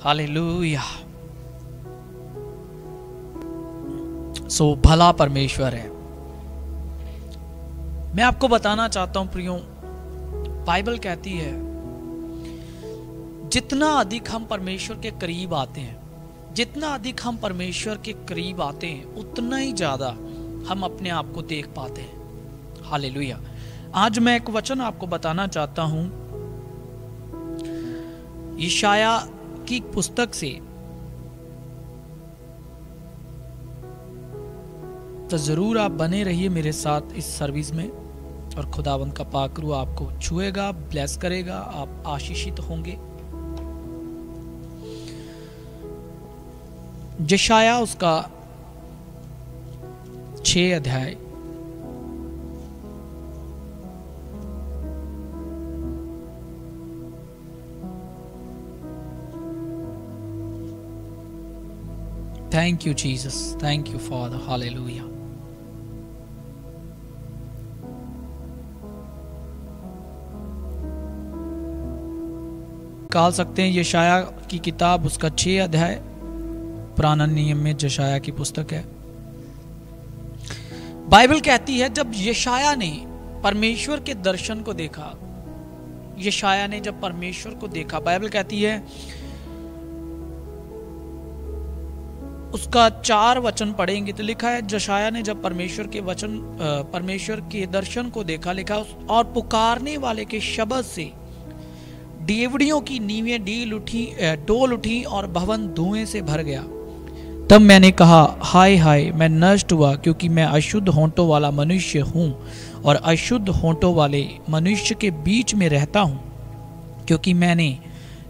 Hallelujah. सो भला परमेश्वर है। मैं आपको बताना चाहता हूं प्रियो, बाइबल कहती है जितना अधिक हम परमेश्वर के करीब आते हैं, जितना अधिक हम परमेश्वर के करीब आते हैं, उतना ही ज्यादा हम अपने आप को देख पाते हैं। हालेलुया। आज मैं एक वचन आपको बताना चाहता हूं यशाया की पुस्तक से, तो जरूर आप बने रहिए मेरे साथ इस सर्विस में और खुदावंद का पाक रूह आपको छुएगा, ब्लेस करेगा, आप आशीषित होंगे। यशाया उसका 6 अध्याय thank you Jesus, thank you father, hallelujah. निकाल सकते हैं यशाया की किताब, उसका 6 अध्याय, पुराना नियम में यशाया की पुस्तक है। बाइबल कहती है जब यशाया ने परमेश्वर के दर्शन को देखा, यशाया ने जब परमेश्वर को देखा, बाइबल कहती है उसका 4 वचन पढ़ेंगे तो लिखा है यशाया ने जब परमेश्वर के वचन, परमेश्वर के दर्शन को देखा, लिखा और पुकारने वाले के शब्द से डेवड़ियों की नींवें डोल उठी और भवन धुएं से भर गया। तब मैंने कहा हाय हाय, मैं नष्ट हुआ, क्योंकि मैं अशुद्ध होंठों वाला मनुष्य हूं और अशुद्ध होंठों वाले मनुष्य के बीच में रहता हूं, क्योंकि मैंने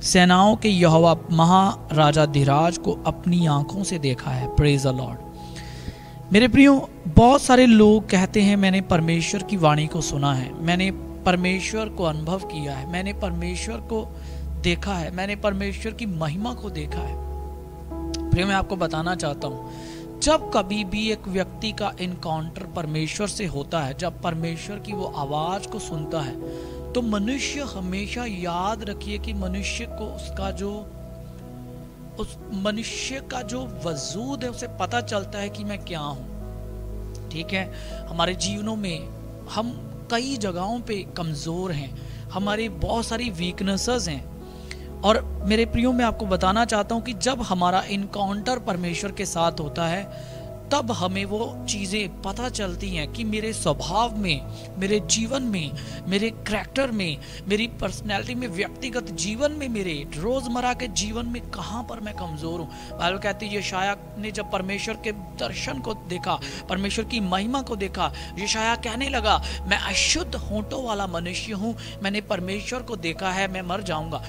सेनाओं के यहोवा महाराजा धीराज को अपनी आंखों से देखा है। Praise the Lord. मेरे प्रियो, बहुत सारे लोग कहते हैं मैंने परमेश्वर की वाणी को सुना है, मैंने परमेश्वर को अनुभव किया है, मैंने परमेश्वर को देखा है, मैंने परमेश्वर की महिमा को देखा है। प्रियो, मैं आपको बताना चाहता हूं, जब कभी भी एक व्यक्ति का इनकाउंटर परमेश्वर से होता है, जब परमेश्वर की वो आवाज को सुनता है, तो मनुष्य हमेशा याद रखिए कि मनुष्य को उस मनुष्य का जो वजूद है उसे पता चलता है कि मैं क्या हूं। ठीक है, हमारे जीवनों में हम कई जगहों पे कमजोर हैं, हमारी बहुत सारी वीकनेसेस हैं, और मेरे प्रियो मैं आपको बताना चाहता हूं कि जब हमारा इनकाउंटर परमेश्वर के साथ होता है, तब हमें वो चीजें पता चलती हैं कि मेरे स्वभाव में, मेरे जीवन में, मेरे करैक्टर में, मेरी पर्सनैलिटी में, व्यक्तिगत जीवन में, मेरे रोजमर्रा के जीवन में कहां पर मैं कमजोर हूं। बाइबल कहती है यशाया ने जब परमेश्वर के दर्शन को देखा, परमेश्वर की महिमा को देखा, यशाया कहने लगा मैं अशुद्ध होंठों वाला मनुष्य हूं, मैंने परमेश्वर को देखा है, मैं मर जाऊंगा।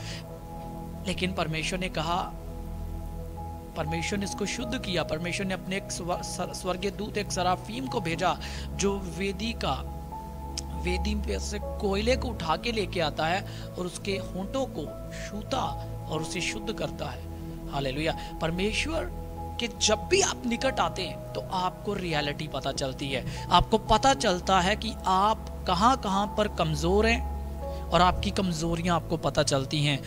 लेकिन परमेश्वर ने कहा, परमेश्वर ने इसको शुद्ध किया। परमेश्वर ने अपने एक स्वर्गीय दूत, एक सराफीम को भेजा, जो वेदी पे से कोयले को उठा के लेके आता है और उसके होंठों को छूता और उसे शुद्ध करता है। हालेलुया। परमेश्वर के जब भी आप निकट आते हैं तो आपको रियलिटी पता चलती है, आपको पता चलता है कि आप कहां कहां पर कमजोर हैं और आपकी कमजोरियां आपको पता चलती हैं।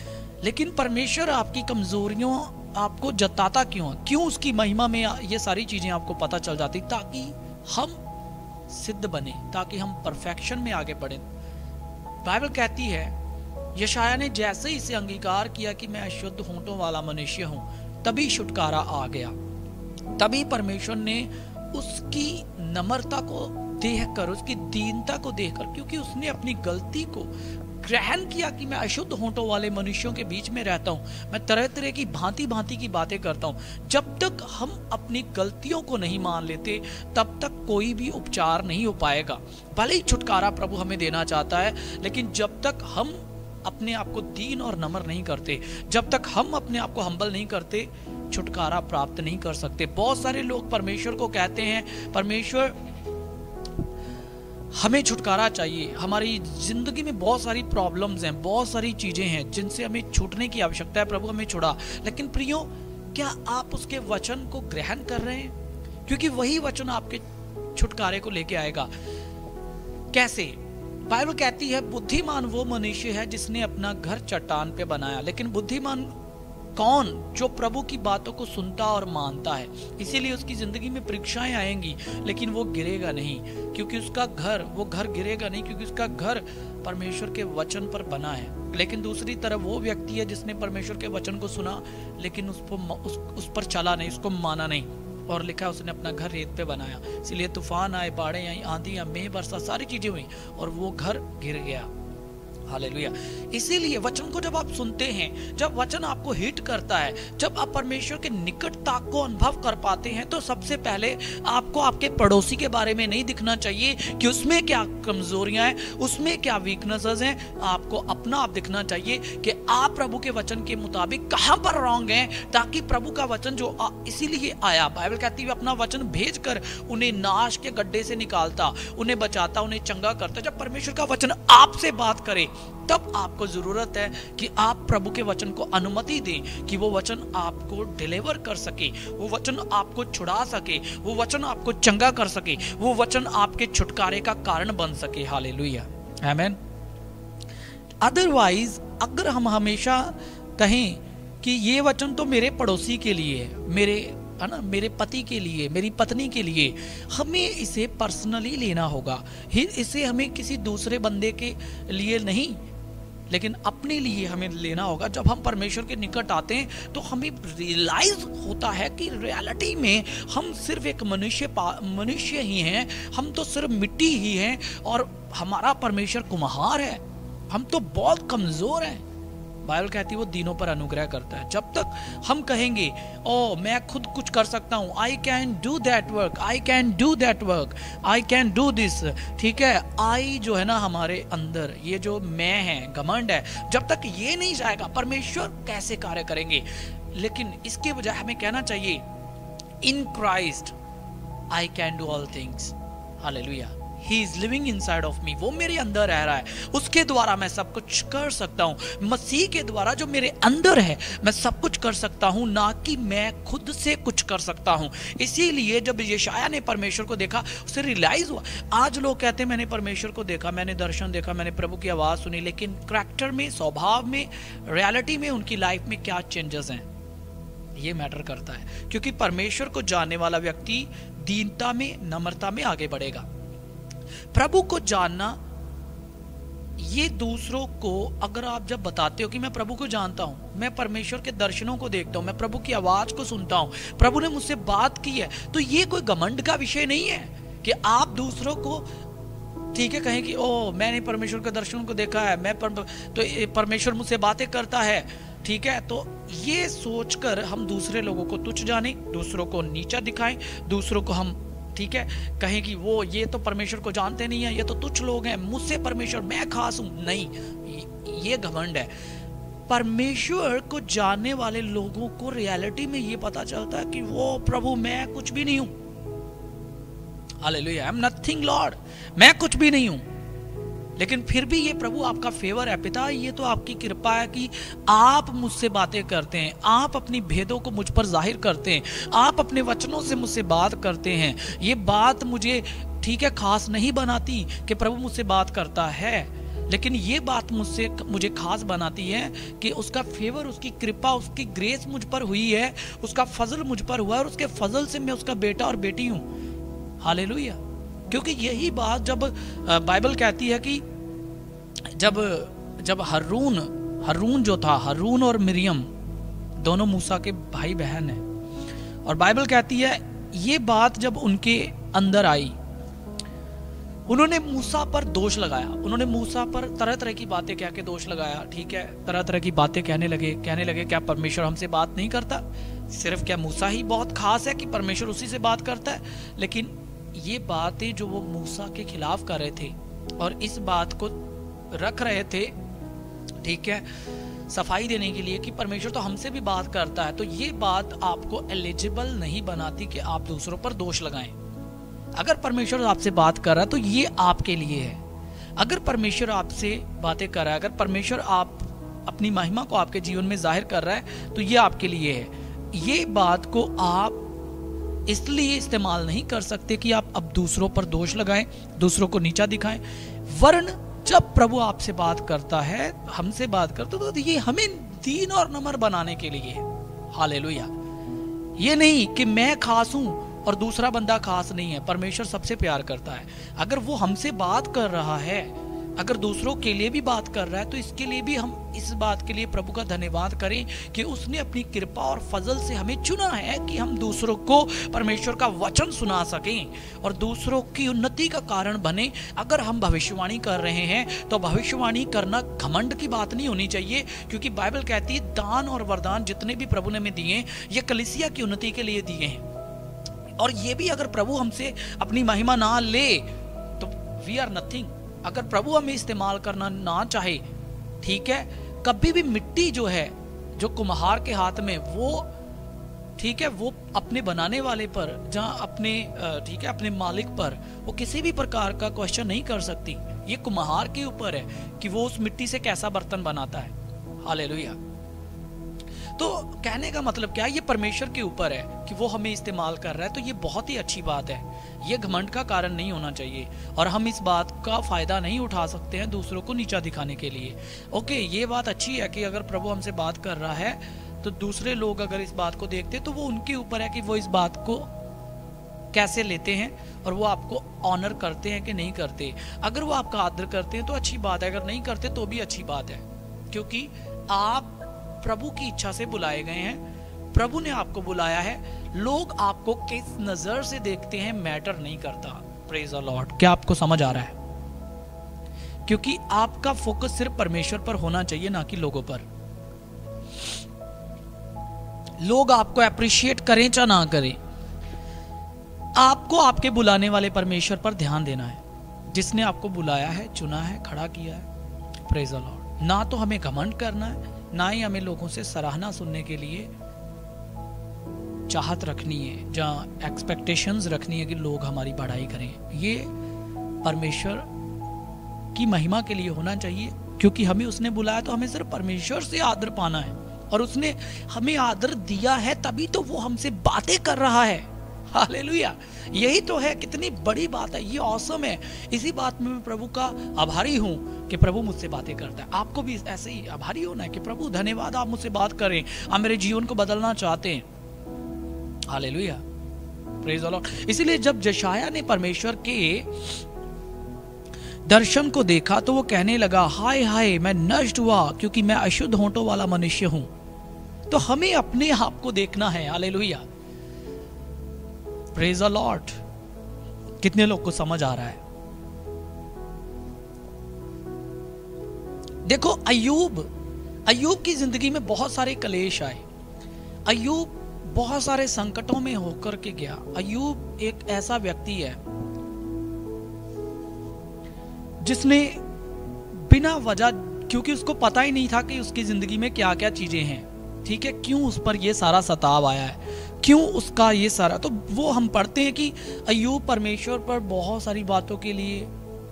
लेकिन परमेश्वर आपकी कमजोरियों आपको जताता क्यों उसकी महिमा में ये सारी चीजें आपको पता चल जाती, ताकि हम सिद्ध बने, ताकि हम परफेक्शन में आगे बढ़े। बाइबल कहती है यशाया ने जैसे ही इसे अंगीकार किया कि मैं अशुद्ध होंठों वाला मनुष्य हूं, तभी छुटकारा आ गया। तभी परमेश्वर ने उसकी नम्रता को देखकर, उसकी दीनता को देखकर, क्योंकि उसने अपनी गलती को ग्रहण किया कि मैं अशुद्ध होंठों वाले मनुष्यों के बीच में रहता हूं, मैं तरह तरह की भांति भांति की बातें करता हूं। जब तक हम अपनी गलतियों को नहीं मान लेते, तब तक कोई भी उपचार नहीं हो पाएगा। भले ही छुटकारा प्रभु हमें देना चाहता है, लेकिन जब तक हम अपने आप को दीन और नम्र नहीं करते, जब तक हम अपने आप को हम्बल नहीं करते, छुटकारा प्राप्त नहीं कर सकते। बहुत सारे लोग परमेश्वर को कहते हैं परमेश्वर हमें छुटकारा चाहिए, हमारी जिंदगी में बहुत सारी प्रॉब्लम्स हैं, बहुत सारी चीजें हैं जिनसे हमें छूटने की आवश्यकता है, प्रभु हमें छुड़ा। लेकिन प्रियो, क्या आप उसके वचन को ग्रहण कर रहे हैं? क्योंकि वही वचन आपके छुटकारे को लेके आएगा। कैसे? बाइबल कहती है बुद्धिमान वो मनुष्य है जिसने अपना घर चट्टान पे बनाया। लेकिन बुद्धिमान कौन जो प्रभु की बातों को सुनता और मानता है। इसीलिए उसकी जिंदगी में परीक्षाएं आएंगी, लेकिन वो गिरेगा नहीं, क्योंकि उसका घर, वो घर गिरेगा नहीं, क्योंकि उसका घर परमेश्वर के वचन पर बना है। लेकिन दूसरी तरफ वो व्यक्ति है जिसने परमेश्वर के वचन को सुना, लेकिन उस पर चला नहीं, उसको माना नहीं, और लिखा है उसने अपना घर रेत पे बनाया। इसलिए तूफान आए, बाढ़ें आई, आंधियां, मेघ बरसा, सारी चीजें हुई और वो घर गिर गया। हालेलुया। इसीलिए वचन को जब आप सुनते हैं, जब वचन आपको हिट करता है, जब आप परमेश्वर के निकटता को अनुभव कर पाते हैं, तो सबसे पहले आपको आपके पड़ोसी के बारे में नहीं दिखना चाहिए कि उसमें क्या कमजोरियां हैं, उसमें क्या वीकनेसेस हैं। आपको अपना आप दिखना चाहिए कि आप प्रभु के वचन के मुताबिक कहां पर रॉन्ग हैं, ताकि प्रभु का वचन जो इसीलिए आया, बाइबल कहती है अपना वचन भेजकर उन्हें नाश के गड्ढे से निकालता, उन्हें बचाता, उन्हें चंगा करता। जब परमेश्वर का वचन आपसे बात करे, तब आपको जरूरत है कि आप प्रभु के वचन को अनुमति दें कि वो वचन आपको डिलीवर कर सके, वो वचन आपको छुड़ा सके, वो वचन आपको चंगा कर सके, वो वचन आपके छुटकारे का कारण बन सके। हालेलुया, आमीन। अदरवाइज अगर हम हमेशा कहें कि ये वचन तो मेरे पड़ोसी के लिए है, मेरे पति के लिए, मेरी पत्नी के लिए, हमें इसे पर्सनली लेना होगा। इसे हमें किसी दूसरे बंदे के लिए नहीं, लेकिन अपने लिए हमें लेना होगा। जब हम परमेश्वर के निकट आते हैं तो हमें रियलाइज होता है कि रियलिटी में हम सिर्फ एक मनुष्य ही हैं, हम तो सिर्फ मिट्टी ही हैं और हमारा परमेश्वर कुम्हार है, हम तो बहुत कमजोर हैं। बाइबल कहती है वो दिनों पर अनुग्रह करता है। जब तक हम कहेंगे ओ मैं खुद कुछ कर सकता हूँ, I can do that work, I can do that work, I can do this, ठीक है, आई जो है ना हमारे अंदर, ये जो मैं है, घमंड है, जब तक ये नहीं जाएगा परमेश्वर कैसे कार्य करेंगे। लेकिन इसके बजाय हमें कहना चाहिए in Christ I can do all things. Hallelujah, He is living inside of me, वो मेरे अंदर रह रहा है, उसके द्वारा मैं सब कुछ कर सकता हूँ। मसीह के द्वारा जो मेरे अंदर है मैं सब कुछ कर सकता हूँ, ना कि मैं खुद से कुछ कर सकता हूँ। इसीलिए जब यशाया ने परमेश्वर को देखा उसे रियलाइज हुआ। आज लोग कहते हैं मैंने परमेश्वर को देखा, मैंने दर्शन देखा, मैंने प्रभु की आवाज़ सुनी, लेकिन करैक्टर में, स्वभाव में, रियलिटी में उनकी लाइफ में क्या चेंजेस हैं, ये मैटर करता है। क्योंकि परमेश्वर को जानने वाला व्यक्ति दीनता में, नम्रता में आगे बढ़ेगा। प्रभु को जानना, ये दूसरों को अगर आप जब बताते हो कि मैं प्रभु को जानता हूं, मैं परमेश्वर के दर्शनों को देखता हूं, मैं प्रभु की आवाज को सुनता हूं, प्रभु ने मुझसे बात की है, तो ये कोई घमंड का विषय नहीं है कि आप दूसरों को ठीक है कहें कि ओ मैंने परमेश्वर के दर्शनों को देखा है, तो परमेश्वर मुझसे बातें करता है, ठीक है। तो ये सोचकर हम दूसरे लोगों को तुच्छ जाने, दूसरों को नीचा दिखाएं, दूसरों को हम ठीक है कहें कि वो ये तो परमेश्वर को जानते नहीं है, ये तो तुच्छ लोग हैं, मुझसे परमेश्वर, मैं खास हूं। नहीं, ये घमंड है। परमेश्वर को जानने वाले लोगों को रियलिटी में ये पता चलता है कि वो प्रभु मैं कुछ भी नहीं हूं। Hallelujah, I am nothing Lord, मैं कुछ भी नहीं हूं। लेकिन फिर भी ये प्रभु आपका फेवर है। पिता, ये तो आपकी कृपा है कि आप मुझसे बातें करते हैं, आप अपनी भेदों को मुझ पर जाहिर करते हैं, आप अपने वचनों से मुझसे बात करते हैं। ये बात मुझे ठीक है खास नहीं बनाती कि प्रभु मुझसे बात करता है, लेकिन ये बात मुझे खास बनाती है कि उसका फेवर, उसकी कृपा, उसकी ग्रेस मुझ पर हुई है, उसका फजल मुझ पर हुआ है, और उसके फजल से मैं उसका बेटा और बेटी हूं। हालेलुया। क्योंकि यही बात जब बाइबल कहती है कि जब हरून जो था, हरून और मिरियम दोनों मूसा के भाई बहन हैं, और बाइबल कहती है ये बात जब उनके अंदर आई, उन्होंने मूसा पर दोष लगाया, उन्होंने मूसा पर तरह तरह की बातें कह के दोष लगाया, ठीक है, तरह तरह की बातें कहने लगे क्या परमेश्वर हमसे बात नहीं करता? सिर्फ क्या मूसा ही बहुत खास है कि परमेश्वर उसी से बात करता है? लेकिन ये बातें जो वो मूसा के खिलाफ कर रहे थे और इस बात को रख रहे थे, ठीक है, सफाई देने के लिए कि परमेश्वर तो हमसे भी बात करता है, तो ये बात आपको एलिजिबल नहीं बनाती कि आप दूसरों पर दोष लगाएं। अगर परमेश्वर आपसे बात कर रहा है तो ये आपके लिए है। अगर परमेश्वर आपसे बातें कर रहा है, अगर परमेश्वर आप अपनी महिमा को आपके जीवन में जाहिर कर रहा है, तो ये आपके लिए है। ये बात को आप इसलिए इस्तेमाल नहीं कर सकते कि आप अब दूसरों पर दोष लगाएं, दूसरों को नीचा दिखाएं। वरन जब प्रभु आपसे बात करता है, हमसे बात करता है, तो ये हमें दीन और नम्र बनाने के लिए है। हालेलुया। ये नहीं कि मैं खास हूं और दूसरा बंदा खास नहीं है। परमेश्वर सबसे प्यार करता है। अगर वो हमसे बात कर रहा है, अगर दूसरों के लिए भी बात कर रहा है, तो इसके लिए भी हम इस बात के लिए प्रभु का धन्यवाद करें कि उसने अपनी कृपा और फजल से हमें चुना है कि हम दूसरों को परमेश्वर का वचन सुना सकें और दूसरों की उन्नति का कारण बने। अगर हम भविष्यवाणी कर रहे हैं तो भविष्यवाणी करना घमंड की बात नहीं होनी चाहिए, क्योंकि बाइबल कहती है दान और वरदान जितने भी प्रभु ने हमें दिए ये कलीसिया की उन्नति के लिए दिए हैं। और ये भी अगर प्रभु हमसे अपनी महिमा ना ले तो वी आर नथिंग। अगर प्रभु हमें इस्तेमाल करना ना चाहे, ठीक है, कभी भी मिट्टी जो है जो कुम्हार के हाथ में, वो ठीक है, वो अपने बनाने वाले पर, जहाँ अपने ठीक है अपने मालिक पर वो किसी भी प्रकार का क्वेश्चन नहीं कर सकती। ये कुम्हार के ऊपर है कि वो उस मिट्टी से कैसा बर्तन बनाता है। हालेलुया। तो कहने का मतलब क्या है, ये परमेश्वर के ऊपर है कि वो हमें इस्तेमाल कर रहा है। तो ये बहुत ही अच्छी बात है, ये घमंड का कारण नहीं होना चाहिए और हम इस बात का फायदा नहीं उठा सकते हैं दूसरों को नीचा दिखाने के लिए। ओके, ये बात अच्छी है कि अगर प्रभु हमसे बात कर रहा है तो दूसरे लोग अगर इस बात को देखते तो वो उनके ऊपर है कि वो इस बात को कैसे लेते हैं और वो आपको ऑनर करते हैं कि नहीं करते। अगर वो आपका आदर करते हैं तो अच्छी बात है, अगर नहीं करते तो भी अच्छी बात है, क्योंकि आप प्रभु की इच्छा से बुलाए गए हैं। प्रभु ने आपको बुलाया है। लोग आपको किस नजर से देखते हैं मैटर नहीं करता। Praise the Lord. क्या आपको समझ आ रहा है? क्योंकि आपका फोकस सिर्फ परमेश्वर पर होना चाहिए, ना कि लोगों पर। लोग आपको अप्रिशिएट करें चाहे ना करें, आपको आपके बुलाने वाले परमेश्वर पर ध्यान देना है, जिसने आपको बुलाया है, चुना है, खड़ा किया है। Praise the Lord. ना तो हमें घमंड करना है, ना ही हमें लोगों से सराहना सुनने के लिए चाहत रखनी है, जहाँ एक्सपेक्टेशंस रखनी है कि लोग हमारी बढ़ाई करें। ये परमेश्वर की महिमा के लिए होना चाहिए, क्योंकि हमें उसने बुलाया तो हमें सिर्फ परमेश्वर से आदर पाना है और उसने हमें आदर दिया है, तभी तो वो हमसे बातें कर रहा है। हालेलुया। यही तो है, कितनी बड़ी बात है, ये ऑसम है। इसी बात में मैं प्रभु का आभारी हूं कि प्रभु मुझसे बातें करता है। आपको भी ऐसे ही आभारी होना है कि प्रभु धन्यवाद, आप मुझसे बात करें, आप मेरे जीवन को बदलना चाहते हैं। हालेलुया। Praise the Lord. इसीलिए जब यशायाह ने परमेश्वर के दर्शन को देखा तो वो कहने लगा, हाय हाय मैं नष्ट हुआ, क्योंकि मैं अशुद्ध होंठों वाला मनुष्य हूं। तो हमें अपने आप को देखना है। हालेलुया। Praise the Lord. कितने लोग को समझ आ रहा है? देखो, अय्यूब की जिंदगी में बहुत सारे कलेश आए। अय्यूब बहुत सारे संकटों में होकर के गया। अय्यूब एक ऐसा व्यक्ति है जिसने बिना वजह, क्योंकि उसको पता ही नहीं था कि उसकी जिंदगी में क्या क्या चीजें हैं, ठीक है, क्यों उस पर ये सारा सताव आया है, क्यों उसका ये सारा, तो वो हम पढ़ते हैं कि अय्यूब परमेश्वर पर बहुत सारी बातों के लिए,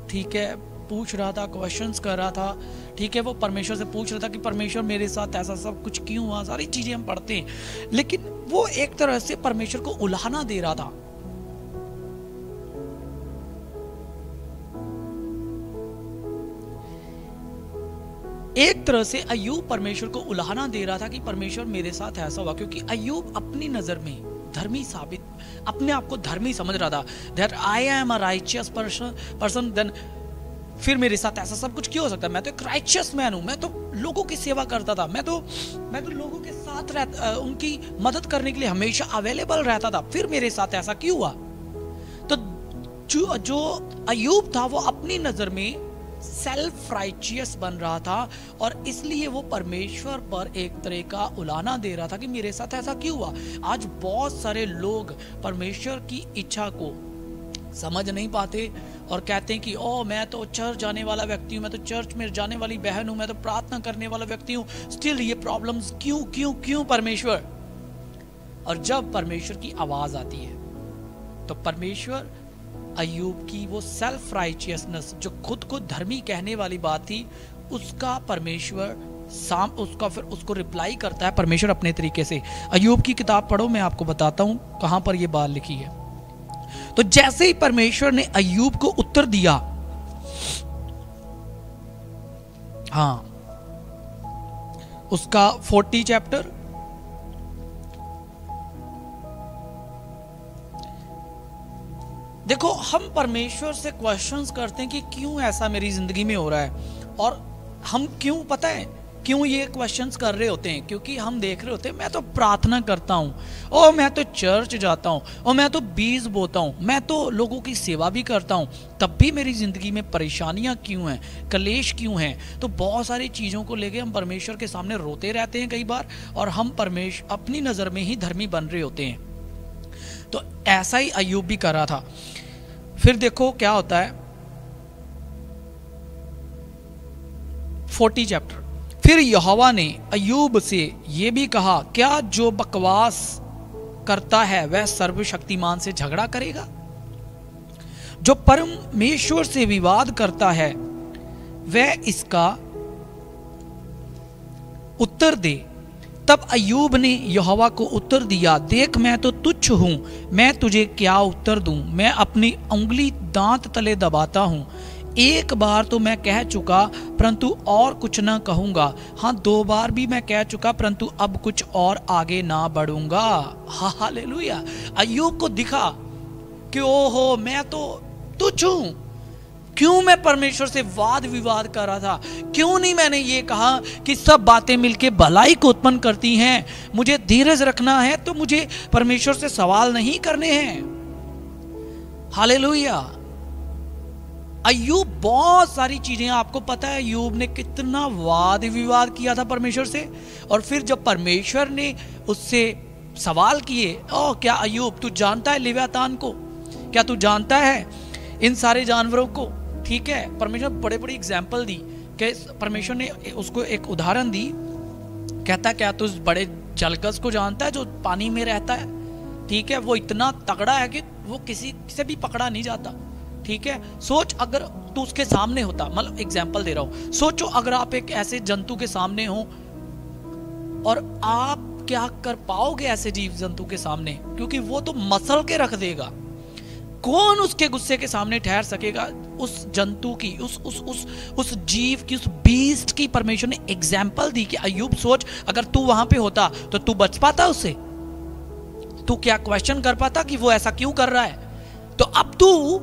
ठीक है, पूछ रहा था, क्वेश्चंस कर रहा था, ठीक है, वो परमेश्वर से पूछ रहा था कि परमेश्वर मेरे साथ ऐसा सब कुछ क्यों हुआ, सारी चीजें हम पढ़ते हैं। लेकिन वो एक तरह से परमेश्वर को उलाहना दे रहा था। एक तरह से अय्यूब परमेश्वर को उलाहना दे रहा था कि परमेश्वर मेरे साथ ऐसा हुआ, क्योंकि अय्यूब अपनी नजर में धर्मी साबित, अपने आप को धर्मी समझ रहा था। That I am a righteous person, then फिर मेरे साथ ऐसा सब कुछ क्यों हो सकता है? मैं तो एक राइचियस मैन हूं, मैं तो लोगों की सेवा करता था, मैं तो लोगों के साथ उनकी मदद करने के लिए हमेशा अवेलेबल रहता था, फिर मेरे साथ ऐसा क्यों हुआ? तो जो अय्यूब था वो अपनी नजर में सेल्फ राइचियस बन रहा था और इसलिए वो परमेश्वर पर एक तरह का उलाहना दे रहा था कि मेरे साथ ऐसा क्यों हुआ। आज बहुत सारे लोग परमेश्वर की इच्छा को समझ नहीं पाते और कहते हैं कि ओ मैं तो चर्च जाने वाला व्यक्ति हूँ, मैं तो चर्च में जाने वाली बहन हूँ, मैं तो प्रार्थना करने वाला व्यक्ति हूँ, स्टिल ये प्रॉब्लम्स क्यों क्यों क्यों परमेश्वर? और जब परमेश्वर की आवाज आती है तो परमेश्वर अय्यूब की वो सेल्फ राइचियसनेस, जो खुद को धर्मी कहने वाली बात थी, उसका परमेश्वर फिर उसको रिप्लाई करता है परमेश्वर अपने तरीके से। अय्यूब की किताब पढ़ो, मैं आपको बताता हूं कहां पर ये बात लिखी है। तो जैसे ही परमेश्वर ने अय्यूब को उत्तर दिया, हाँ, उसका 40 चैप्टर देखो, हम परमेश्वर से क्वेश्चंस करते हैं कि क्यों ऐसा मेरी जिंदगी में हो रहा है, और हम क्यों, पता है क्यों ये क्वेश्चंस कर रहे होते हैं? क्योंकि हम देख रहे होते हैं मैं तो प्रार्थना करता हूँ, और मैं तो चर्च जाता हूँ, और मैं तो बीज बोता हूँ, मैं तो लोगों की सेवा भी करता हूँ, तब भी मेरी जिंदगी में परेशानियाँ क्यों हैं, कलेश क्यों हैं? तो बहुत सारी चीज़ों को लेके हम परमेश्वर के सामने रोते रहते हैं कई बार, और हम परमेश्वर अपनी नज़र में ही धर्मी बन रहे होते हैं। तो ऐसा ही अय्यूब भी कर रहा था। फिर देखो क्या होता है, 40 चैप्टर। फिर यहोवा ने अय्यूब से ये भी कहा, क्या जो बकवास करता है वह सर्वशक्तिमान से झगड़ा करेगा? जो परमेश्वर से विवाद करता है वह इसका उत्तर दे। तब अय्यूब ने यहोवा को उत्तर दिया, देख मैं तो तुच्छ हूं, मैं तुझे क्या उत्तर दूं? मैं अपनी उंगली दांत तले दबाता हूं। एक बार तो मैं कह चुका परंतु और कुछ न कहूंगा, हाँ 2 बार भी मैं कह चुका परंतु अब कुछ और आगे ना बढ़ूंगा। हालेलुया। अय्यूब को दिखा कि ओहो मैं तो तुच्छ हूं, क्यों मैं परमेश्वर से वाद विवाद कर रहा था? क्यों नहीं मैंने ये कहा कि सब बातें मिलके भलाई को उत्पन्न करती हैं, मुझे धीरज रखना है तो मुझे परमेश्वर से सवाल नहीं करने हैं। हालेलुया। अय्यूब बहुत सारी चीजें, आपको पता है अय्यूब ने कितना वाद विवाद किया था परमेश्वर से, और फिर जब परमेश्वर ने उससे सवाल किए, ओ क्या अय्यूब तू जानता है लिव्यातान को? क्या तू जानता है इन सारे जानवरों को? ठीक है, परमेश्वर बड़े बड़े एग्जाम्पल दी कि परमेश्वर ने उसको एक उदाहरण दी, कहता क्या तू बड़े जलगज को जानता है जो पानी में रहता है? ठीक है, वो इतना तगड़ा है कि वो किसी से भी पकड़ा नहीं जाता। ठीक है, सोच अगर तू उसके सामने होता, मतलब एग्जाम्पल दे रहा हूं, सोचो अगर आप एक ऐसे जंतु के सामने हो और आप क्या कर पाओगे ऐसे जीव जंतु के सामने? क्योंकि वो तो मसल के रख देगा। कौन उसके गुस्से के सामने ठहर सकेगा? उस जंतु की, उस जीव की, उस बीस्ट की परमेश्वर ने एग्जाम्पल दी कि अय्यूब सोच अगर तू वहां पे होता तो तू बच पाता उससे? तू क्या क्वेश्चन कर पाता कि वो ऐसा क्यों कर रहा है? तो अब तू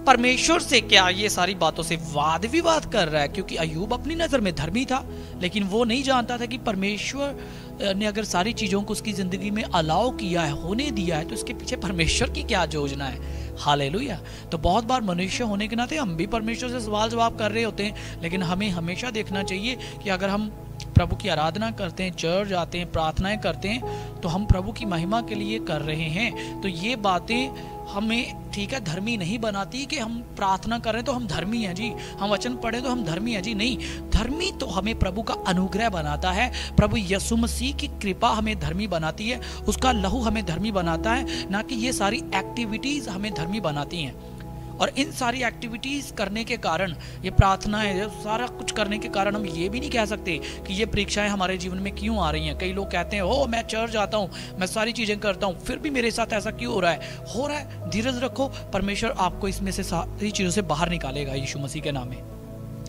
परमेश्वर से क्या ये सारी बातों से वाद विवाद कर रहा है? क्योंकि अय्यूब अपनी नजर में धर्मी था, लेकिन वो नहीं जानता था कि परमेश्वर ने अगर सारी चीजों को उसकी जिंदगी में अलाउ किया है, होने दिया है, तो इसके पीछे परमेश्वर की क्या योजना है। हालेलुया। तो बहुत बार मनुष्य होने के नाते हम भी परमेश्वर से सवाल जवाब कर रहे होते हैं, लेकिन हमें हमेशा देखना चाहिए कि अगर हम प्रभु की आराधना करते हैं, चर्च जाते हैं, प्रार्थनाएं करते हैं, तो हम प्रभु की महिमा के लिए कर रहे हैं। तो ये बातें हमें, ठीक है, धर्मी नहीं बनाती कि हम प्रार्थना कर रहे हैं तो हम धर्मी हैं जी, हम वचन पढ़े तो हम धर्मी हैं जी। नहीं, धर्मी तो हमें प्रभु का अनुग्रह बनाता है, प्रभु यीशु मसीह की कृपा हमें धर्मी बनाती है, उसका लहू हमें धर्मी बनाता है, ना कि ये सारी एक्टिविटीज हमें धर्मी बनाती हैं। और इन सारी एक्टिविटीज करने के कारण, ये प्रार्थनाएं सारा कुछ करने के कारण, हम ये भी नहीं कह सकते कि ये परीक्षाएं हमारे जीवन में क्यों आ रही हैं। कई लोग कहते हैं ओ मैं चर्च जाता हूँ, मैं सारी चीजें करता हूँ, फिर भी मेरे साथ ऐसा क्यों हो रहा है? हो रहा है, धीरज रखो, परमेश्वर आपको इसमें से सारी चीजों से बाहर निकालेगा यीशु मसीह के नाम में।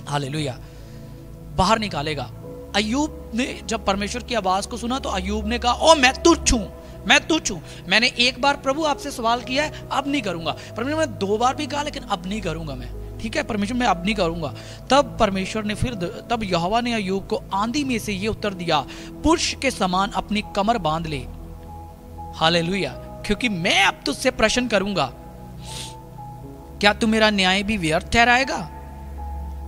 हालेलुया, बाहर निकालेगा। अय्यूब ने जब परमेश्वर की आवाज को सुना तो अय्यूब ने कहा ओ मैं तुच्छ हूं, मैं तुच्छ हूं, मैंने एक बार प्रभु आपसे सवाल किया है, अब नहीं करूंगा। परमेश्वर ने 2 बार भी कहा लेकिन अब नहीं करूंगा मैं। ठीक है, परमेश्वर मैं अब नहीं करूंगा। तब परमेश्वर ने तब यहोवा ने अय्यूब को आंधी में से ये उत्तर दिया, पुरुष के समान अपनी कमर बांध ले। हालेलुया, क्योंकि मैं अब तुझसे प्रश्न करूंगा, क्या तू मेरा न्याय भी व्यर्थ ठहराएगा?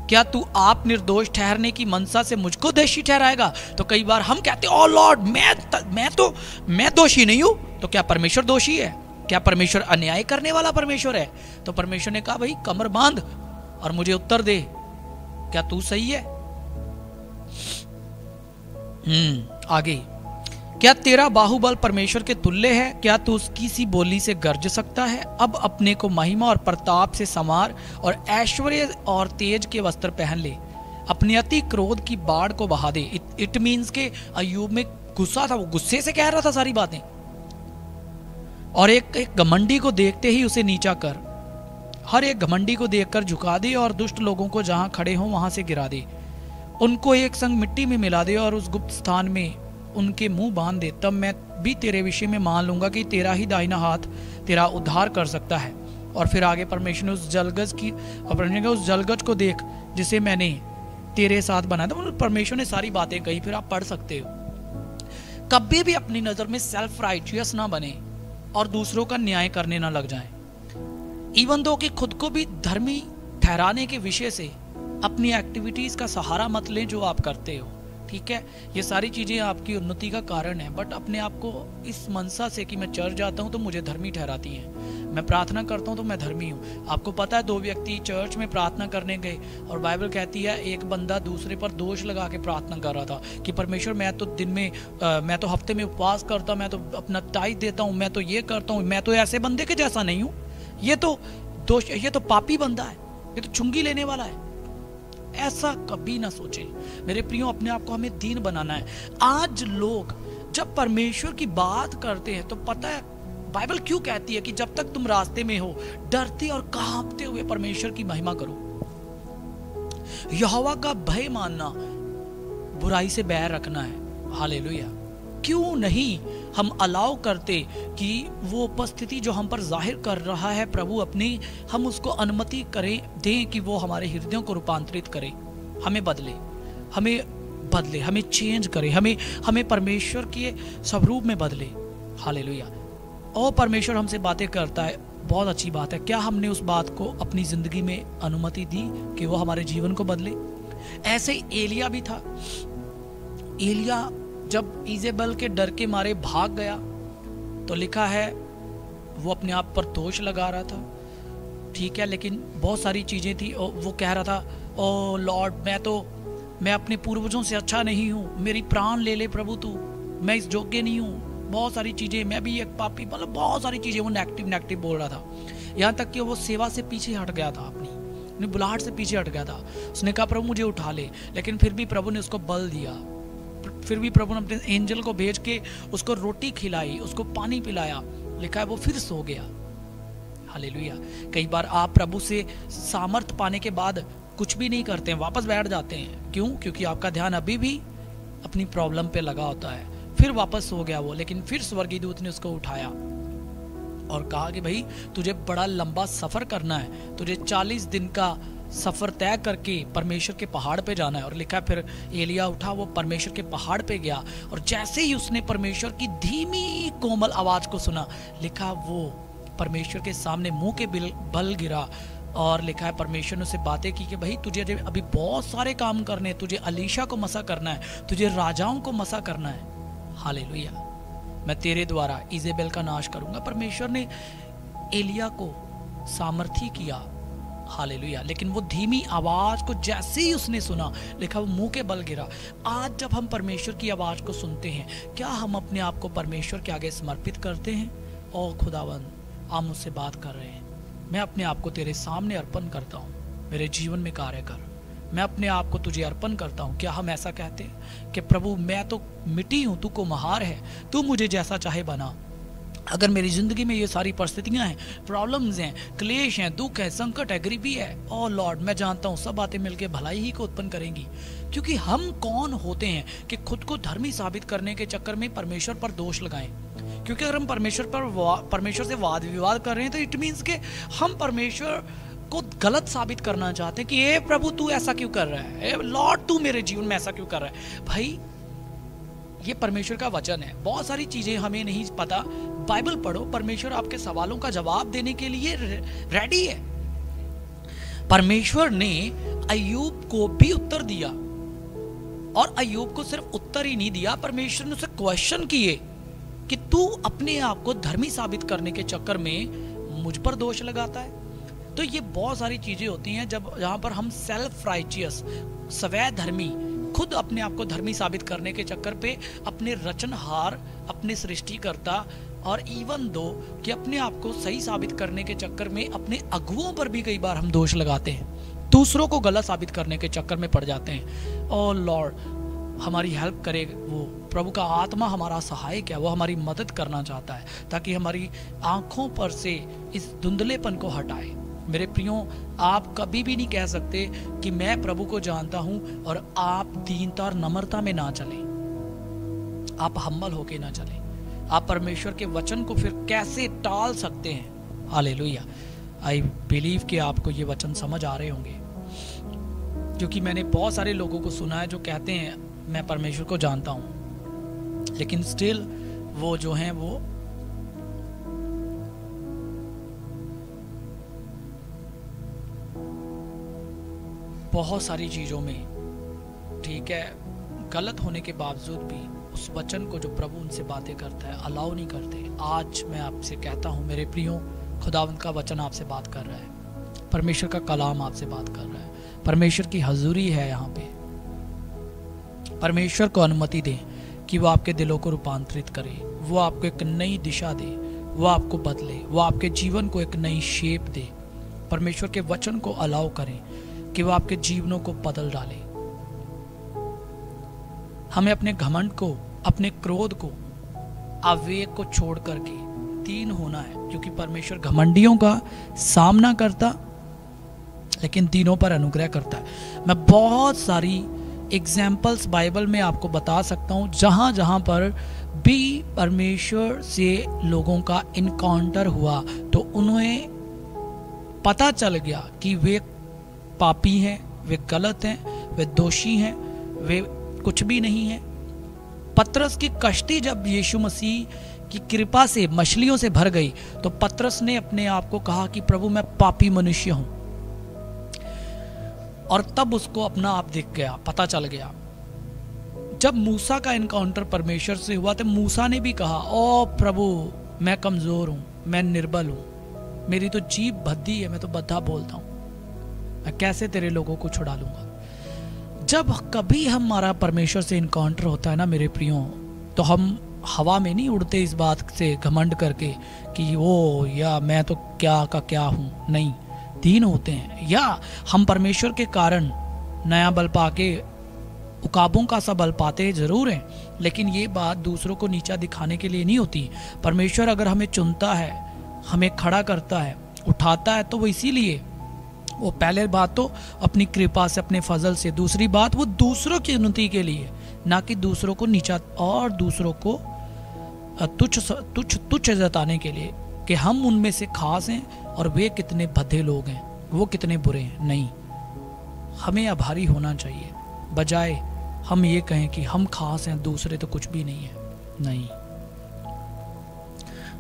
क्या तू आप निर्दोष ठहरने की मनसा से मुझको दोषी ठहराएगा? तो कई बार हम कहते हैं ओ लॉर्ड मैं दोषी नहीं हूं, तो क्या परमेश्वर दोषी है? क्या परमेश्वर अन्याय करने वाला परमेश्वर है? तो परमेश्वर ने कहा भाई कमर बांध और मुझे उत्तर दे, क्या तू सही है? आगे, क्या तेरा बाहुबल परमेश्वर के तुल्य है? क्या तू उसकी सी बोली से गरज सकता है? अब अपने को महिमा और प्रताप से संवार और ऐश्वर्य और तेज के वस्त्र पहन ले, अपने अति क्रोध की बाढ़ को बहा दे। इट मीन्स के अय्यूब में गुस्सा था, वो गुस्से से कह रहा था सारी बातें। और एक घमंडी को देखते ही उसे नीचा कर, हर एक घमंडी को देखकर झुका दे और दुष्ट लोगों को जहां खड़े हों वहां से गिरा दे, उनको एक संग मिट्टी में मिला दे और उस गुप्त स्थान में उनके मुंह बांध दे। तब मैं भी तेरे विषय में मान लूंगा कि तेरा ही दाहिना हाथ तेरा उद्धार कर सकता है। और फिर आगे परमेश्वर ने उस जलगज की, और परमेश्वर ने कहा उस जलगज को देख जिसे मैंने तेरे साथ बनाया। तो परमेश्वर ने सारी बातें कही, फिर आप पढ़ सकते हो। कभी भी अपनी नजर में सेल्फ राइटियस ना बने और दूसरों का न्याय करने ना लग जाए, इवन दो कि खुद को भी धर्मी ठहराने के विषय से अपनी एक्टिविटीज का सहारा मत लें जो आप करते हो, ठीक है। ये सारी चीजें आपकी उन्नति का कारण है, बट अपने आप को इस मनसा से कि मैं चर्च जाता हूं तो मुझे धर्मी ठहराती हैं, मैं प्रार्थना करता हूं तो मैं धर्मी हूं। आपको पता है 2 व्यक्ति चर्च में प्रार्थना करने गए और बाइबल कहती है एक बंदा दूसरे पर दोष लगा के प्रार्थना कर रहा था कि परमेश्वर मैं तो दिन में मैं तो हफ्ते में उपवास करता हूं, मैं तो अपना टाइट देता हूं, मैं तो ये करता हूं, मैं तो ऐसे बंदे के जैसा नहीं हूं, ये तो दोष, ये तो पापी बंदा है, ये तो चुंगी लेने वाला है। ऐसा कभी ना सोचें मेरे प्रियो, अपने आप को हमें दीन बनाना है। आज लोग जब परमेश्वर की बात करते हैं तो पता है बाइबल क्यों कहती है कि जब तक तुम रास्ते में हो डरते और कांपते हुए परमेश्वर की महिमा करो। यहोवा का भय मानना, बुराई से बैर रखना है। हालेलुया। क्यों नहीं हम अलाउ करते कि वो उपस्थिति जो हम पर जाहिर कर रहा है प्रभु अपनी, हम उसको अनुमति करें, दें कि वो हमारे हृदयों को रूपांतरित करे, हमें बदले, हमें चेंज करे, हमें परमेश्वर के स्वरूप में बदले। हालेलुया। और परमेश्वर हमसे बातें करता है, बहुत अच्छी बात है। क्या हमने उस बात को अपनी जिंदगी में अनुमति दी कि वो हमारे जीवन को बदले? ऐसे ही एलिया भी था। एलिया जब इजेबल के डर के मारे भाग गया तो लिखा है वो अपने आप पर दोष लगा रहा था, ठीक है, लेकिन बहुत सारी चीजें थी। वो कह रहा था ओ लॉर्ड मैं अपने पूर्वजों से अच्छा नहीं हूँ, मेरी प्राण ले ले प्रभु तू, मैं इस योग्य नहीं हूँ, बहुत सारी चीजें, मैं भी एक पापी, मतलब बहुत सारी चीजें वो नेगेटिव बोल रहा था। यहाँ तक कि वो सेवा से पीछे हट गया था, अपनी बुलाहट से पीछे हट गया था। उसने कहा प्रभु मुझे उठा ले, लेकिन फिर भी प्रभु ने उसको बल दिया। फिर भी प्रभु ने अपने एंजल को भेज के उसको रोटी खिलाई, उसको पानी पिलाया। लिखा है वो फिर सो गया। हालेलुया। कई बार आप प्रभु से सामर्थ पाने के बाद कुछ भी नहीं करते हैं, वापस बैठ जाते हैं। क्यों? क्योंकि आपका ध्यान अभी भी अपनी प्रॉब्लम पे लगा होता है। फिर वापस सो गया वो, लेकिन फिर स्वर्गीय दूत ने उसको उठाया और कहा कि भाई तुझे बड़ा लंबा सफर करना है, तुझे 40 दिन का सफर तय करके परमेश्वर के पहाड़ पे जाना है। और लिखा फिर एलिया उठा, वो परमेश्वर के पहाड़ पे गया और जैसे ही उसने परमेश्वर की धीमी कोमल आवाज को सुना, लिखा वो परमेश्वर के सामने मुंह के बल गिरा। और लिखा है परमेश्वर ने उससे बातें की कि भाई तुझे अभी बहुत सारे काम करने हैं, तुझे अलीशा को मसा करना है, तुझे राजाओं को मसा करना है। हालेलुया। मैं तेरे द्वारा इजेबेल का नाश करूंगा। परमेश्वर ने एलिया को सामर्थी किया। हालेलुया। लेकिन वो धीमी आवाज को जैसे ही उसने सुना, लिखा वो मुंह के बल गिरा। आज जब हम परमेश्वर की आवाज को सुनते हैं, क्या हम अपने आप को परमेश्वर के आगे समर्पित करते हैं? ओ खुदावंद, आप मुझसे बात कर रहे हैं, मैं अपने आप को तेरे सामने अर्पण करता हूँ, मेरे जीवन में कार्य कर, मैं अपने आप को तुझे अर्पण करता हूँ। क्या हम ऐसा कहते हैं कि प्रभु मैं तो मिट्टी हूँ, तू को महार है, तू मुझे जैसा चाहे बना। अगर मेरी जिंदगी में ये सारी परिस्थितियां हैं, प्रॉब्लम्स हैं, क्लेश हैं, दुख है, संकट है, गरीबी है, ओ लॉर्ड मैं जानता हूँ सब बातें मिलकर भलाई ही को उत्पन्न करेंगी। क्योंकि हम कौन होते हैं कि खुद को धर्मी साबित करने के चक्कर में परमेश्वर पर दोष लगाएं? क्योंकि अगर हम परमेश्वर से वाद विवाद कर रहे हैं तो इट मीन्स के हम परमेश्वर को गलत साबित करना चाहते हैं कि ए प्रभु तू ऐसा क्यों कर रहा है, लॉर्ड तू मेरे जीवन में ऐसा क्यों कर रहा है। भाई ये परमेश्वर का वचन है, बहुत सारी चीजें हमें नहीं पता, बाइबल पढ़ो, परमेश्वर आपके सवालों का जवाब देने के लिए रेडी है। परमेश्वर ने अय्यूब को भी उत्तर दिया, और अय्यूब को सिर्फ उत्तर ही नहीं दिया, परमेश्वर ने उसे क्वेश्चन किए कि तू अपने आप को धर्मी साबित करने के चक्कर में मुझ पर दोष लगाता है। तो ये बहुत सारी चीजें होती हैं जहां पर हम सेल्फ राइचियस, स्वयं धर्मी, खुद अपने आप को धर्मी साबित करने के चक्कर पे अपने रचनहार, अपने सृष्टिकर्ता और इवन दो कि अपने आप को सही साबित करने के चक्कर में अपने अगुओं पर भी कई बार हम दोष लगाते हैं, दूसरों को गलत साबित करने के चक्कर में पड़ जाते हैं। ओ लॉर्ड हमारी हेल्प करे, वो प्रभु का आत्मा हमारा सहायक है, वो हमारी मदद करना चाहता है ताकि हमारी आंखों पर से इस धुंधलेपन को हटाए। मेरे प्रियो, आप कभी भी नहीं कह सकते कि मैं प्रभु को जानता हूं और आप दीनता और नम्रता में ना चले, आप हम्बल होके ना चले। आप परमेश्वर के वचन को फिर कैसे टाल सकते हैं? हालेलुया। आई बिलीव कि आपको ये वचन समझ आ रहे होंगे, क्योंकि मैंने बहुत सारे लोगों को सुना है जो कहते हैं मैं परमेश्वर को जानता हूँ, लेकिन स्टिल वो जो हैं वो बहुत सारी चीज़ों में, ठीक है, गलत होने के बावजूद भी उस वचन को जो प्रभु उनसे बातें करता है अलाउ नहीं करते। आज मैं आपसे कहता हूँ मेरे प्रियो, खुदावंद का वचन आपसे बात कर रहा है, परमेश्वर का कलाम आपसे बात कर रहा है, परमेश्वर की हजूरी है यहाँ पे। परमेश्वर को अनुमति दें कि वो आपके दिलों को रूपांतरित करे, वो आपको एक नई दिशा दे, वो आपको बदले, वो आपके जीवन को एक नई शेप दे। परमेश्वर के वचन को अलाउ करें कि वो आपके जीवनों को बदल डाले। हमें अपने घमंड को, अपने क्रोध को, आवेग को छोड़ करके दीन होना है, क्योंकि परमेश्वर घमंडियों का सामना करता लेकिन दीनों पर अनुग्रह करता है। मैं बहुत सारी एग्जाम्पल्स बाइबल में आपको बता सकता हूँ जहाँ जहाँ पर भी परमेश्वर से लोगों का इनकाउंटर हुआ तो उन्हें पता चल गया कि वे पापी हैं, वे गलत हैं, वे दोषी हैं, वे कुछ भी नहीं है। पतरस की कश्ती जब यीशु मसीह की कृपा से मछलियों से भर गई तो पतरस ने अपने आप को कहा कि प्रभु मैं पापी मनुष्य हूं, और तब उसको अपना आप दिख गया, पता चल गया। जब मूसा का एनकाउंटर परमेश्वर से हुआ तो मूसा ने भी कहा ओ प्रभु मैं कमजोर हूं, मैं निर्बल हूं, मेरी तो जीभ भद्दी है, मैं तो बद्धा बोलता हूं, मैं कैसे तेरे लोगों को छुड़ा लूंगा। जब कभी हमारा परमेश्वर से इनकाउंटर होता है ना मेरे प्रियो, तो हम हवा में नहीं उड़ते इस बात से घमंड करके कि वो या मैं तो क्या का क्या हूं, नहीं, दीन होते हैं। या हम परमेश्वर के कारण नया बल पाके उकाबों का सा बल पाते जरूर हैं, लेकिन ये बात दूसरों को नीचा दिखाने के लिए नहीं होती। परमेश्वर अगर हमें चुनता है, हमें खड़ा करता है, उठाता है, तो वो इसीलिए, वो पहले बात तो अपनी कृपा से, अपने फजल से, दूसरी बात वो दूसरों की उन्नति के लिए, ना कि दूसरों को नीचा और दूसरों को तुच्छ जताने के लिए कि हम उनमें से खास हैं और वे कितने भद्दे लोग हैं, वो कितने बुरे हैं। नहीं, हमें आभारी होना चाहिए, बजाय हम ये कहें कि हम खास हैं, दूसरे तो कुछ भी नहीं है। नहीं,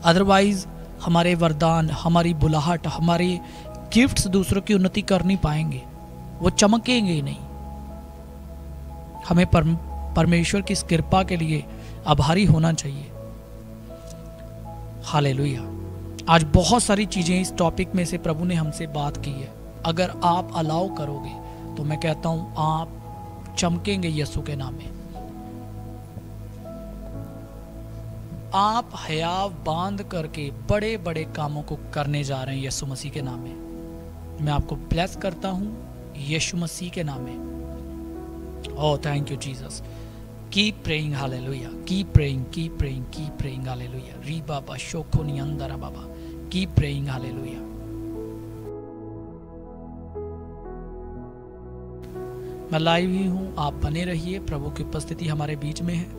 अदरवाइज हमारे वरदान, हमारी बुलाहट, हमारे गिफ्ट्स दूसरों की उन्नति कर नहीं पाएंगे, वो चमकेंगे ही नहीं। हमें परमेश्वर की इस कृपा के लिए आभारी होना चाहिए। हालेलुया। आज बहुत सारी चीजें इस टॉपिक में से प्रभु ने हमसे बात की है। अगर आप अलाउ करोगे तो मैं कहता हूं आप चमकेंगे यीशु के नाम में। आप हयाव बांध करके बड़े बड़े कामों को करने जा रहे हैं यीशु मसीह के नाम में। मैं आपको ब्लेस करता हूं यीशु मसीह के नाम में। ओह thank you Jesus. Keep praying, hallelujah, keep praying, keep praying, keep praying, hallelujah. री बाबा शोकोनी अंदर बाबा, कीप प्रेइंग, हालेलुया। मैं लाइव ही हूं, आप बने रहिए, प्रभु की उपस्थिति हमारे बीच में है।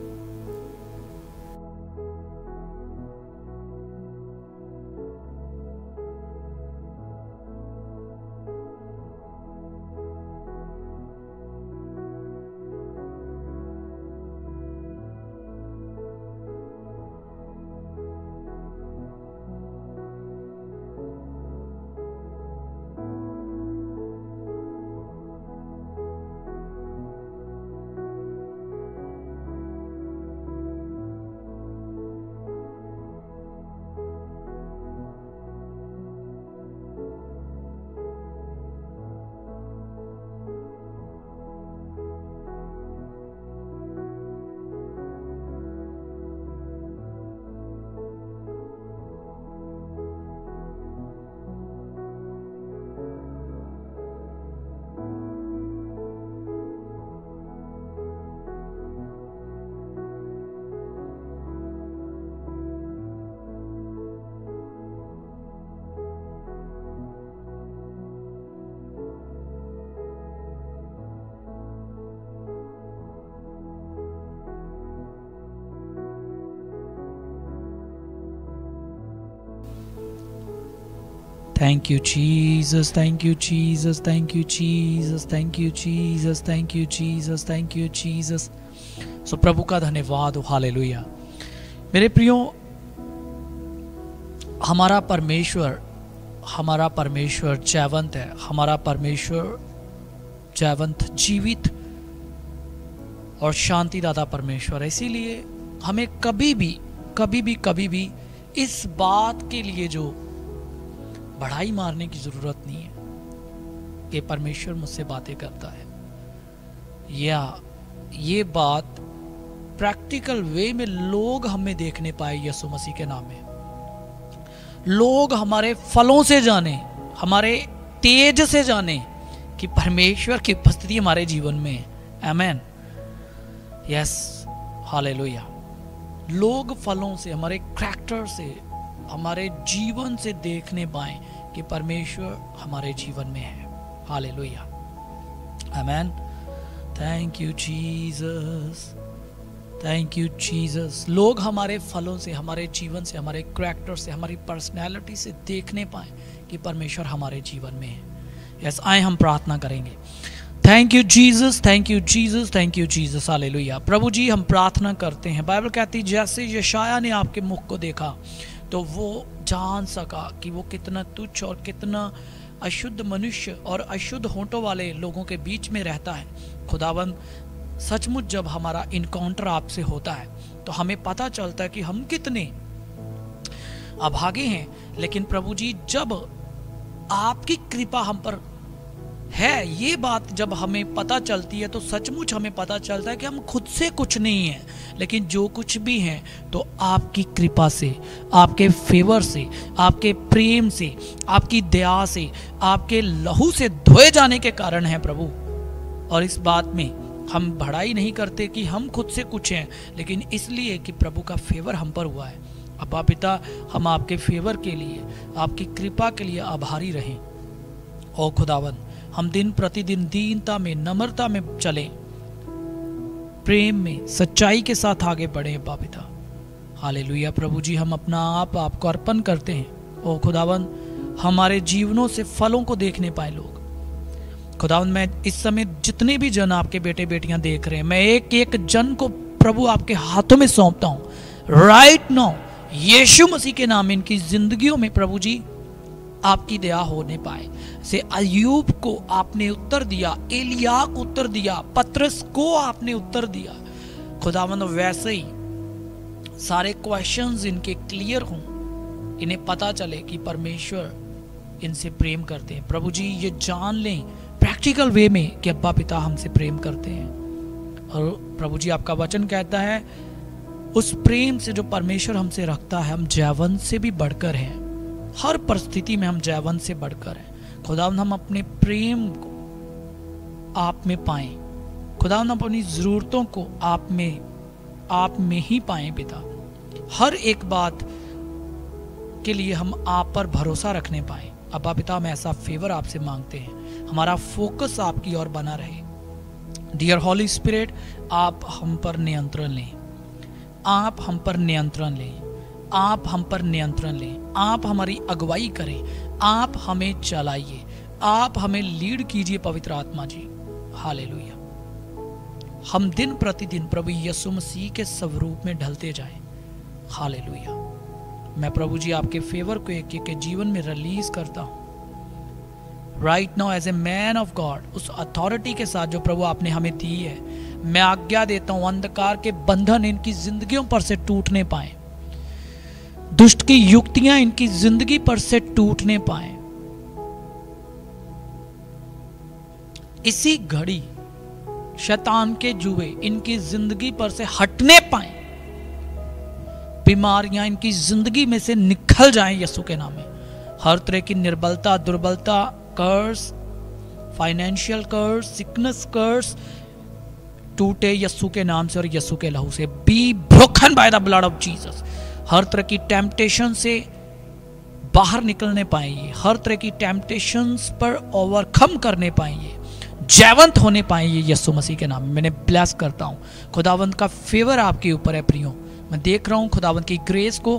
Thank you Jesus, thank you Jesus, thank you Jesus, thank you Jesus, thank you Jesus, thank you Jesus. So प्रभु का धन्यवाद हो, हालेलुया। मेरे प्रियो, हमारा परमेश्वर जयवंत है, हमारा परमेश्वर जयवंत, जीवित और शांतिदाता परमेश्वर है। इसीलिए हमें कभी भी इस बात के लिए जो बढ़ाई मारने की जरूरत नहीं है कि परमेश्वर मुझसे बातें करता है, या ये बात प्रैक्टिकल वे में लोग हमें देखने पाए यीशु मसीह के नाम में, लोग हमारे फलों से जाने, हमारे तेज से जाने कि परमेश्वर की उपस्थिति हमारे जीवन में है। आमेन, यस, हालेलुया। लोग फलों से, हमारे करैक्टर से, हमारे जीवन से देखने पाए कि परमेश्वर हमारे जीवन में है। Hallelujah, amen. Thank you Jesus, thank you Jesus. लोग हमारे फलों से, हमारे जीवन से, हमारे करैक्टर से, हमारी पर्सनैलिटी से देखने पाए कि परमेश्वर हमारे जीवन में है। यस, आए हम प्रार्थना करेंगे। Thank you Jesus, thank you Jesus, thank you Jesus, hallelujah. प्रभु जी, हम प्रार्थना करते हैं। बाइबल कहती जैसे यशाया ने आपके मुख को देखा तो वो जान सका कि वो कितना तुच्छ और कितना अशुद्ध मनुष्य और अशुद्ध होंठों वाले लोगों के बीच में रहता है। खुदावंद, सचमुच जब हमारा इनकाउंटर आपसे होता है तो हमें पता चलता है कि हम कितने अभागे हैं। लेकिन प्रभु जी, जब आपकी कृपा हम पर है, ये बात जब हमें पता चलती है तो सचमुच हमें पता चलता है कि हम खुद से कुछ नहीं हैं, लेकिन जो कुछ भी हैं तो आपकी कृपा से, आपके फेवर से, आपके प्रेम से, आपकी दया से, आपके लहू से धोए जाने के कारण है प्रभु। और इस बात में हम बढ़ाई नहीं करते कि हम खुद से कुछ हैं, लेकिन इसलिए कि प्रभु का फेवर हम पर हुआ है। अब्बा पिता, हम आपके फेवर के लिए, आपकी कृपा के लिए आभारी रहें। ओ खुदावन, हम दिन प्रतिदिन दीनता में, नम्रता में चलें, प्रेम में, सच्चाई के साथ आगे बढ़ें अब्बा पिता। हालेलुया। प्रभु जी, हम अपना आप आपको अर्पण करते हैं। ओ खुदावन, हमारे जीवनों से फलों को देखने पाए लोग। खुदावन, मैं इस समय जितने भी जन आपके बेटे बेटियां देख रहे हैं, मैं एक एक जन को प्रभु आपके हाथों में सौंपता हूं राइट नाउ, यीशु मसीह के नाम। इनकी जिंदगियों में प्रभु जी आपकी दया होने पाए। से अय्यूब को आपने उत्तर दिया, एलिया को उत्तर दिया, पतरस को आपने उत्तर दिया। खुदावंद, वैसे ही सारे क्वेश्चंस इनके क्लियर हों, इन्हें पता चले कि परमेश्वर इनसे प्रेम करते हैं। प्रभु जी, ये जान लें प्रैक्टिकल वे में कि अब्बा पिता हमसे प्रेम करते हैं। और प्रभु जी, आपका वचन कहता है उस प्रेम से जो परमेश्वर हमसे रखता है, हम जयवंत से भी बढ़कर हैं। हर परिस्थिति में हम जयवंत से बढ़कर हैं। खुदावंद, हम अपने प्रेम को आप में पाएं। खुदावंद, अपनी जरूरतों को आप में ही पाएं पिता। हर एक बात के लिए हम आप पर भरोसा रखने पाएं। अब्बा पिता, हम ऐसा फेवर आपसे मांगते हैं, हमारा फोकस आपकी ओर बना रहे। डियर हॉली स्पिरिट, आप हम पर नियंत्रण लें, आप हम पर नियंत्रण लें, आप हम पर नियंत्रण लें, आप हमारी अगुवाई करें, आप हमें चलाइए, आप हमें लीड कीजिए पवित्र आत्मा जी। हालेलुया। हम दिन प्रतिदिन प्रभु यीशु मसीह के स्वरूप में ढलते जाएं। हालेलुया। मैं प्रभु जी आपके फेवर को एक एक के जीवन में रिलीज करता हूं right now as a man of God. उस अथॉरिटी के साथ जो प्रभु आपने हमें दी है, मैं आज्ञा देता हूं अंधकार के बंधन इनकी जिंदगियों पर से टूटने पाए, दुष्ट की युक्तियां इनकी जिंदगी पर से टूटने पाए। इसी घड़ी शैतान के जुए इनकी जिंदगी पर से हटने पाए, बीमारियां इनकी जिंदगी में से निकल जाएं यीशु के नाम में। हर तरह की निर्बलता, दुर्बलता, कर्स, फाइनेंशियल कर्स, सिकनेस कर्स टूटे यीशु के नाम से और यीशु के लहू से। Be broken by the blood of Jesus. हर तरह की टेम्पटेशन से बाहर निकलने पाएंगे, हर तरह की टेम्पटेशंस पर ओवरकम करने पाएंगे, जयवंत होने पाएंगे यीशु मसीह के नाम में। मैंने ब्लेस करता हूं। खुदावंत का फेवर आपके ऊपर है प्रियो। मैं देख रहा हूं खुदावंत की ग्रेस को,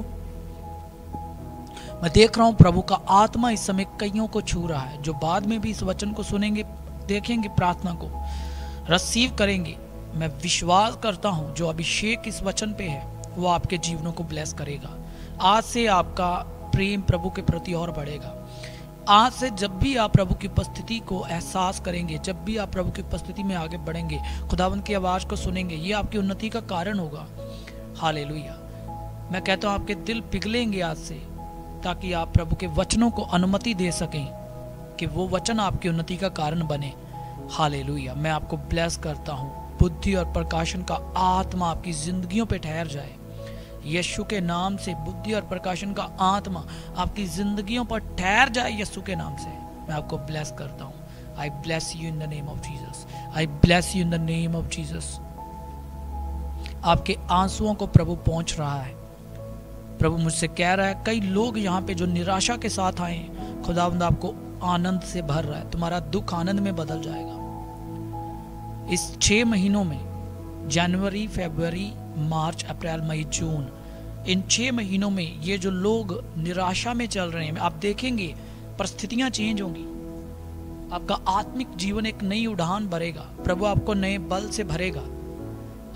मैं देख रहा हूं प्रभु का आत्मा इस समय कईयों को छू रहा है, जो बाद में भी इस वचन को सुनेंगे, देखेंगे, प्रार्थना को रिसीव करेंगे। मैं विश्वास करता हूं जो अभिषेक इस वचन पे है वो आपके जीवनों को ब्लेस करेगा। आज से आपका प्रेम प्रभु के प्रति और बढ़ेगा। आज से जब भी आप प्रभु की उपस्थिति को एहसास करेंगे, जब भी आप प्रभु की उपस्थिति में आगे बढ़ेंगे, खुदावंत की आवाज को सुनेंगे, ये आपकी उन्नति का कारण होगा। हालेलुया। मैं कहता हूं आपके दिल पिघलेंगे आज से, ताकि आप प्रभु के वचनों को अनुमति दे सकें कि वो वचन आपकी उन्नति का कारण बने। हालेलुया। मैं आपको ब्लेस करता हूं, बुद्धि और प्रकाशन का आत्मा आपकी जिंदगियों पे ठहर जाए। यीशु के नाम से बुद्धि और प्रकाशन का आत्मा आपकी जिंदगियों पर ठहर जाए। यीशु के नाम से मैं आपको ब्लेस करता हूं। आई bless you in the name of Jesus. I bless you in the name of Jesus. आपके आंसुओं को प्रभु पहुंच रहा है। प्रभु मुझसे कह रहा है, कई लोग यहाँ पे जो निराशा के साथ आए हैं, खुदावंद आपको आनंद से भर रहा है। तुम्हारा दुख आनंद में बदल जाएगा। इस 6 महीनों में, जनवरी, फरवरी, मार्च, अप्रैल, मई, जून, इन 6 महीनों में ये जो लोग निराशा में चल रहे हैं, आप देखेंगे परिस्थितियां चेंज होंगी। आपका आत्मिक जीवन एक नई उड़ान भरेगा। प्रभु आपको नए बल से भरेगा।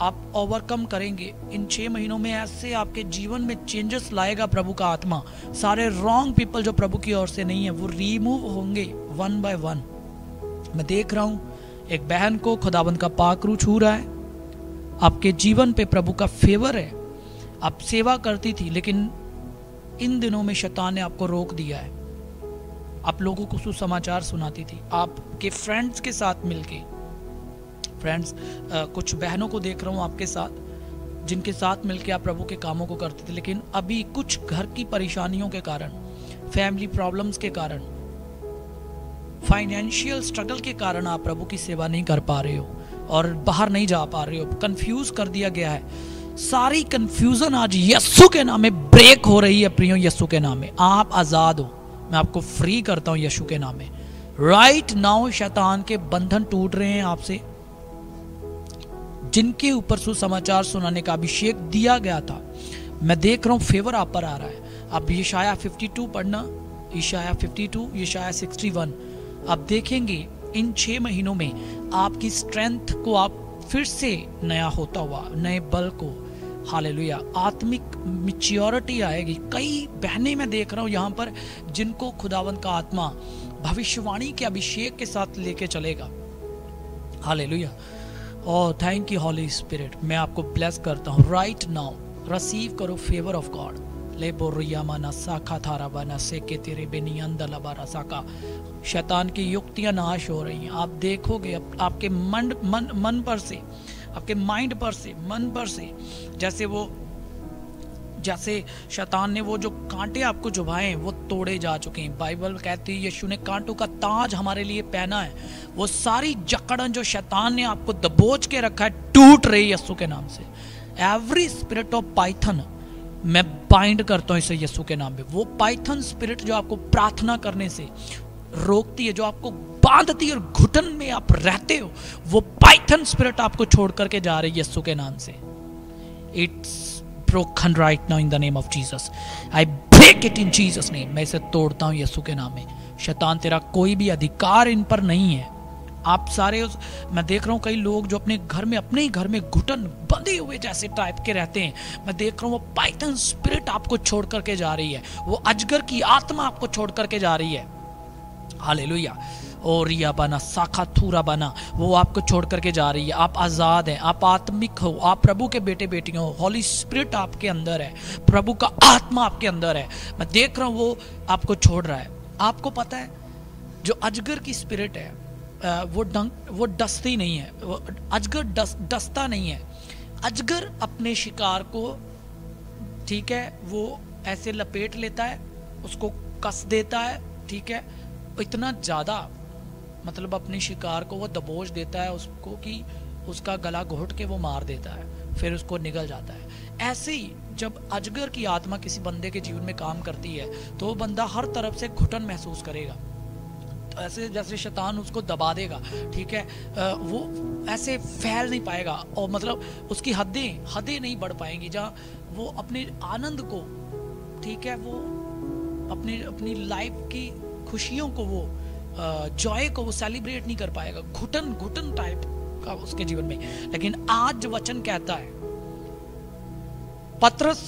आप ओवरकम करेंगे। इन 6 महीनों में ऐसे आपके जीवन में चेंजेस लाएगा प्रभु का आत्मा। सारे रॉन्ग पीपल जो प्रभु की ओर से नहीं है वो रिमूव होंगे वन बाय वन। मैं देख रहा हूं एक बहन को खुदाबंद का पाकरू छू रहा है। आपके जीवन पे प्रभु का फेवर है। आप सेवा करती थी, लेकिन इन दिनों में शैतान ने आपको रोक दिया है। आप लोगों को सुसमाचार सुनाती थी, आपके फ्रेंड्स के साथ मिलके। फ्रेंड्स, कुछ बहनों को देख रहा हूं आपके साथ, जिनके साथ मिलके आप प्रभु के कामों को करते थे, लेकिन अभी कुछ घर की परेशानियों के कारण, फैमिली प्रॉब्लम्स के कारण, फाइनेंशियल स्ट्रगल के कारण आप प्रभु की सेवा नहीं कर पा रहे हो और बाहर नहीं जा पा रहे हो। कंफ्यूज कर दिया गया है। सारी कंफ्यूजन आज यीशु के नाम में ब्रेक हो रही है। प्रियो, यीशु के नाम में आप आजाद हो। मैं आपको फ्री करता हूं यीशु के नाम में। राइट नाउ शैतान के बंधन टूट रहे हैं आपसे। जिनके ऊपर सुसमाचार सुनाने का अभिषेक दिया गया था, मैं देख रहा हूं फेवर आप पर आ रहा है। आप यशाया 52 पढ़ना, यशाया 52, यशाया 61। आप देखेंगे इन 6 महीनों में आपकी स्ट्रेंथ को आप फिर से नया होता हुआ, नए बल को, हालेलुया, आत्मिक मैच्योरिटी आएगी। कई बहनें मैं देख रहा हूं यहां पर जिनको खुदावंत का आत्मा भविष्यवाणी के अभिषेक के साथ लेके चलेगा। Hallelujah. Oh thank you Holy Spirit. मैं आपको ब्लेस करता हूं। राइट नाउ रिसीव करो फेवर ऑफ गॉड। ले बोरियामा ना साखा थारा बना से के तेरे बेनी अंदला बारा साका। शैतान की युक्तियां नाश हो रही हैं। आप देखोगे आपके मन पर से, आपके माइंड पर से, मन पर से, जैसे शैतान ने वो जो कांटे आपको चुभाए वो तोड़े जा चुके हैं। बाइबल कहती है यीशु ने कांटों का ताज हमारे लिए पहना है। वो सारी जकड़न जो शैतान ने आपको दबोच के रखा है टूट रही है यीशु के नाम से। एवरी स्पिरिट ऑफ पाइथन मैं बाइंड करता हूं इसे यीशु के नाम पे। वो पाइथन स्पिरिट जो आपको प्रार्थना करने से रोकती है, जो आपको बांधती है और घुटन में आप रहते हो, वो पाइथन स्पिरिट आपको छोड़ करके जा रही है यीशु के नाम से। It's broken right now in the name of Jesus. I break it in Jesus name. मैं इसे तोड़ता हूं यीशु के नाम में। शैतान तेरा कोई भी अधिकार इन पर नहीं है। आप सारे मैं देख रहा हूं कई लोग जो अपने ही घर में घुटन बंधे हुए जैसे टाइप के रहते हैं। मैं देख रहा हूं वो पाइथन स्पिरिट आपको छोड़ करके जा रही है। वो अजगर की आत्मा आपको छोड़ करके जा रही है। हालेलुया। और रिया बना साखा थूरा बना, वो आपको छोड़ करके जा रही है। आप आजाद हैं, आप आत्मिक हो, आप प्रभु के बेटे बेटियां हो। हॉली स्पिरिट आपके अंदर है, प्रभु का आत्मा आपके अंदर है। मैं देख रहा हूं वो आपको छोड़ रहा है। आपको पता है जो अजगर की स्पिरिट है वो डसती नहीं है। वो अजगर डसता नहीं है। अजगर अपने शिकार को, ठीक है, वो ऐसे लपेट लेता है, उसको कस देता है, ठीक है, इतना ज्यादा मतलब अपने शिकार को वो दबोच देता है उसको कि उसका गला घोट के वो मार देता है, फिर उसको निगल जाता है। ऐसे ही जब अजगर की आत्मा किसी बंदे के जीवन में काम करती है तो वो बंदा हर तरफ से घुटन महसूस करेगा। तो ऐसे जैसे शैतान उसको दबा देगा, ठीक है, वो ऐसे फैल नहीं पाएगा और मतलब उसकी हदें नहीं बढ़ पाएंगी। जहाँ वो अपने आनंद को, ठीक है, वो अपनी अपनी लाइफ की खुशियों को, वो जॉय को वो सेलिब्रेट नहीं कर पाएगा, घुटन घुटन टाइप का उसके जीवन में। लेकिन आज वचन कहता है, पत्रस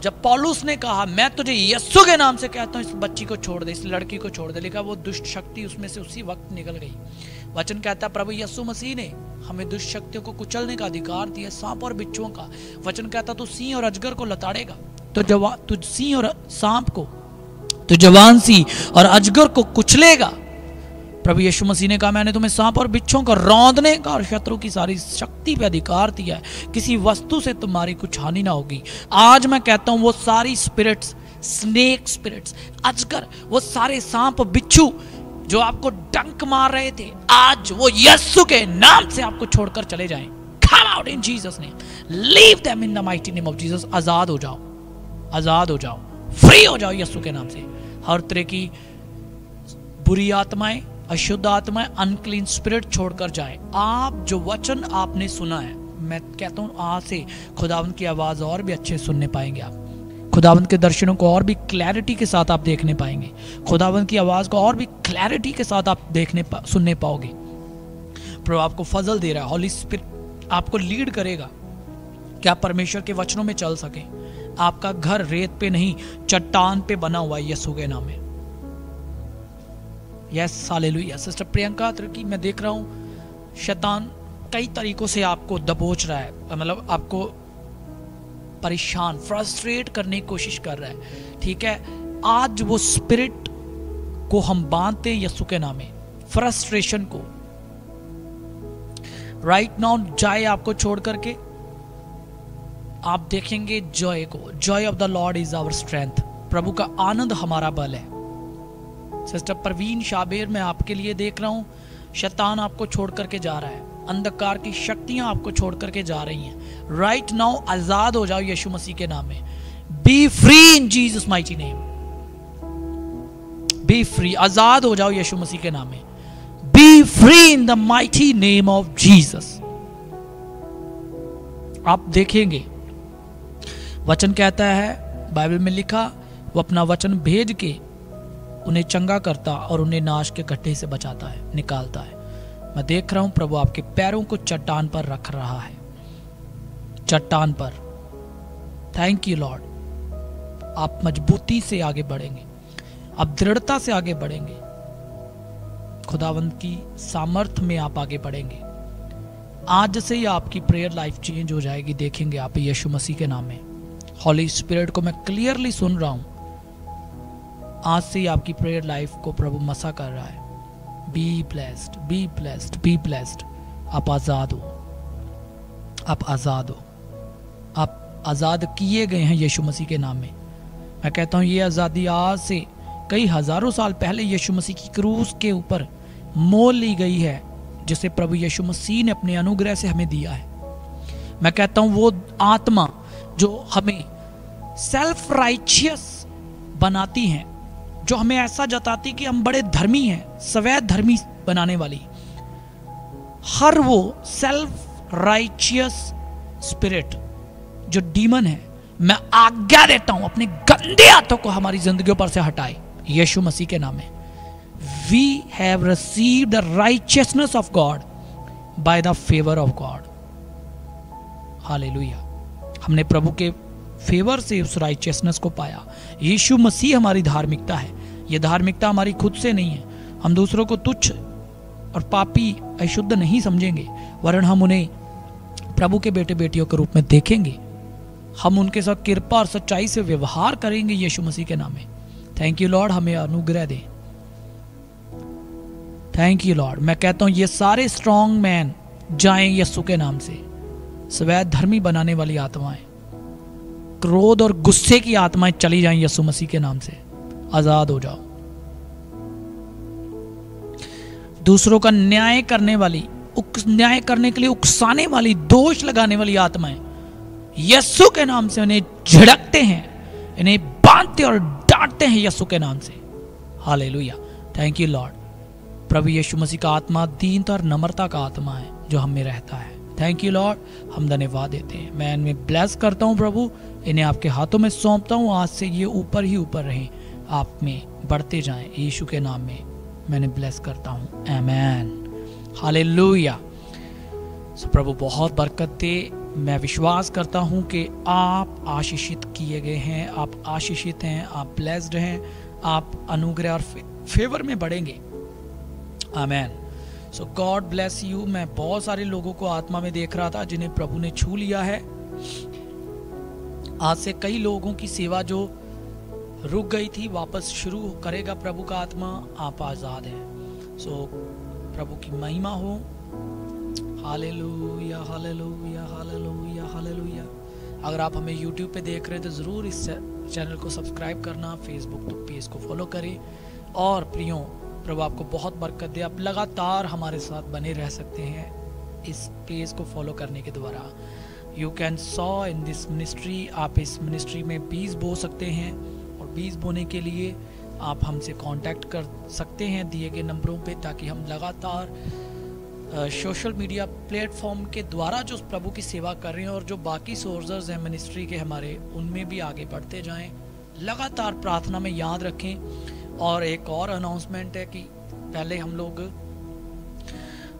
जब पौलुस ने कहा मैं तुझे यीशु के नाम से कहता हूं इस बच्ची को छोड़ दे, इस लड़की को छोड़ दे, लिखा वो दुष्ट शक्ति उसमें से उसी वक्त निकल गई। वचन कहता है प्रभु यीशु मसीह ने हमें दुष्ट शक्तियों को कुचलने का अधिकार दिया, सांप और बिच्छुओं का। वचन कहता तू सिंह और अजगर को लताड़ेगा, तो सिंह और सांप को, तो जवान सिंह और अजगर को कुचलेगा। प्रभु यीशु मसीह ने कहा मैंने तुम्हें सांप और बिच्छुओं को रौंदने का और शत्रु की सारी शक्ति पे अधिकार दिया है, किसी वस्तु से तुम्हारी कुछ हानि ना होगी। आज मैं कहता हूं वो सारी स्पिरिट्स, स्नेक स्पिरिट्स, अजगर, वो सारे सांप बिच्छू जो आपको डंक मार रहे थे, आज वो यीशु के नाम से आपको छोड़कर चले जाएं। Come out in Jesus name. Leave them in the mighty name of Jesus. आजाद हो जाओ, आजाद हो जाओ, फ्री हो जाओ यीशु के नाम से। हर तरह की बुरी आत्माएं, अशुद्ध आत्माएं, अनक्लीन स्पिरिट छोड़कर जाएं। आप जो वचन आपने सुना है, मैं कहता हूं आज से खुदावंद की आवाज और भी अच्छे सुनने पाएंगे आप, खुदावंद के दर्शनों को और भी क्लैरिटी के साथ आप देखने पाएंगे, खुदावंद की आवाज को और भी क्लैरिटी के साथ आप सुनने पाओगे। प्रभु आपको फजल दे रहा है, हॉली स्पिरिट आपको लीड करेगा कि आप परमेश्वर के वचनों में चल सके। आपका घर रेत पे नहीं चट्टान पे बना हुआ है यीशु के नाम में। Yes hallelujah. सिस्टर प्रियंका की मैं देख रहा हूं शैतान कई तरीकों से आपको दबोच रहा है, मतलब आपको परेशान, फ्रस्ट्रेट करने की कोशिश कर रहा है। ठीक है, आज वो स्पिरिट को हम बांधते हैं यीशु के नाम में, फ्रस्ट्रेशन को राइट नाउ जाए आपको छोड़ करके आप देखेंगे जॉय को। Joy of the Lord is our strength. प्रभु का आनंद हमारा बल है। सिस्टर परवीन शाबेर मैं आपके लिए देख रहा हूं, शैतान आपको छोड़ करके जा रहा है, अंधकार की शक्तियां आपको छोड़ करके जा रही हैं। राइट नाउ आजाद हो जाओ यीशु मसीह के नाम में। Be free in Jesus mighty name. Be free, आजाद हो जाओ यीशु मसीह के नाम में। Be free in the mighty name of Jesus. आप देखेंगे वचन कहता है, बाइबल में लिखा, वो अपना वचन भेज के उन्हें चंगा करता और उन्हें नाश के गड्ढे से बचाता है, निकालता है। मैं देख रहा हूं प्रभु आपके पैरों को चट्टान पर रख रहा है, चट्टान पर। Thank you Lord. आप मजबूती से आगे बढ़ेंगे, आप दृढ़ता से आगे बढ़ेंगे, खुदावंद की सामर्थ में आप आगे बढ़ेंगे। आज से ही आपकी प्रेयर लाइफ चेंज हो जाएगी, देखेंगे आप यीशु मसीह के नाम में। हॉली स्पिरिट को मैं क्लियरली सुन रहा हूं, आज से ही आपकी प्रेयर लाइफ को प्रभु मसा कर रहा है। Be blessed, be blessed, be blessed. आप आजाद हो, आप आजाद हो, आप आजाद किए गए हैं यीशु मसीह के नाम में। मैं कहता हूं ये आजादी आज से कई हजारों साल पहले यीशु मसीह की क्रूस के ऊपर मोल ली गई है, जिसे प्रभु यीशु मसीह ने अपने अनुग्रह से हमें दिया है। मैं कहता हूं वो आत्मा जो हमें सेल्फ राइचियस बनाती है, जो हमें ऐसा जताती कि हम बड़े धर्मी हैं, स्वैध धर्मी बनाने वाली, हर वो सेल्फ राइचियस स्पिरिट जो डीमन है, मैं आज्ञा देता हूं अपने गंदे हाथों को हमारी जिंदगियों पर से हटाए यीशु मसीह के नाम में। We have received the righteousness of God by the favour of God. Hallelujah. हमने प्रभु के फेवर से उस राइचियसनेस को पाया। यीशु मसीह हमारी धार्मिकता है। यह धार्मिकता हमारी खुद से नहीं है। हम दूसरों को तुच्छ और पापी, अशुद्ध नहीं समझेंगे, वरन हम उन्हें प्रभु के बेटे बेटियों के रूप में देखेंगे। हम उनके साथ कृपा और सच्चाई से व्यवहार करेंगे यीशु मसीह के नाम में। थैंक यू लॉर्ड, हमें अनुग्रह दे। Thank you Lord. मैं कहता हूं ये सारे स्ट्रॉन्ग मैन जाएं यीशु के नाम से। स्वैध धर्मी बनाने वाली आत्माएं, क्रोध और गुस्से की आत्माएं चली जाएं यीशु मसीह के नाम से। आजाद हो जाओ। दूसरों का न्याय करने वाली, न्याय करने के लिए उकसाने वाली, दोष लगाने वाली आत्माएं यीशु के नाम से उन्हें झिड़कते हैं, इन्हें बांधते और डांटते हैं यीशु के नाम से। हालेलुया। Thank you Lord. प्रभु यीशु मसीह का आत्मा दीनता और नम्रता का आत्मा है जो हम में रहता है। Thank you Lord. हम धन्यवाद देते हैं। मैं इनमें ब्लेस करता हूं प्रभु, इन्हें आपके हाथों में सौंपता हूं। आज से ये ऊपर ही ऊपर रहें। आप में बढ़ते जाएं। यीशु के नाम में मैंने ब्लेस करता हूँ, आमेन, हालेलुया। सो प्रभु बहुत बरकत दे। मैं विश्वास करता हूँ कि आप आशीषित किए गए हैं, आप आशीषित हैं, आप ब्लेस्ड हैं, आप अनुग्रह और फेवर में बढ़ेंगे, आमेन। सो गॉड ब्लेस यू। मैं बहुत सारे लोगों को आत्मा में देख रहा था जिन्हें प्रभु ने छू लिया है। आज से कई लोगों की सेवा जो रुक गई थी वापस शुरू करेगा प्रभु का आत्मा। आप आजाद हैं। सो प्रभु की महिमा हो। Hallelujah, hallelujah, hallelujah, hallelujah. अगर आप हमें YouTube पे देख रहे हैं तो ज़रूर इस चैनल को सब्सक्राइब करना, फेसबुक तो पेज को फॉलो करें। और प्रियो, प्रभु आपको बहुत बरकत दे। आप लगातार हमारे साथ बने रह सकते हैं इस पेज को फॉलो करने के द्वारा। You can saw in this ministry. आप इस मिनिस्ट्री में बीज बो सकते हैं, और बीज बोने के लिए आप हमसे कांटेक्ट कर सकते हैं दिए गए नंबरों पे, ताकि हम लगातार सोशल मीडिया प्लेटफॉर्म के द्वारा जो प्रभु की सेवा कर रहे हैं और जो बाकी सोर्सेज हैं मिनिस्ट्री के हमारे, उनमें भी आगे बढ़ते जाएं। लगातार प्रार्थना में याद रखें। और एक और अनाउंसमेंट है कि पहले हम लोग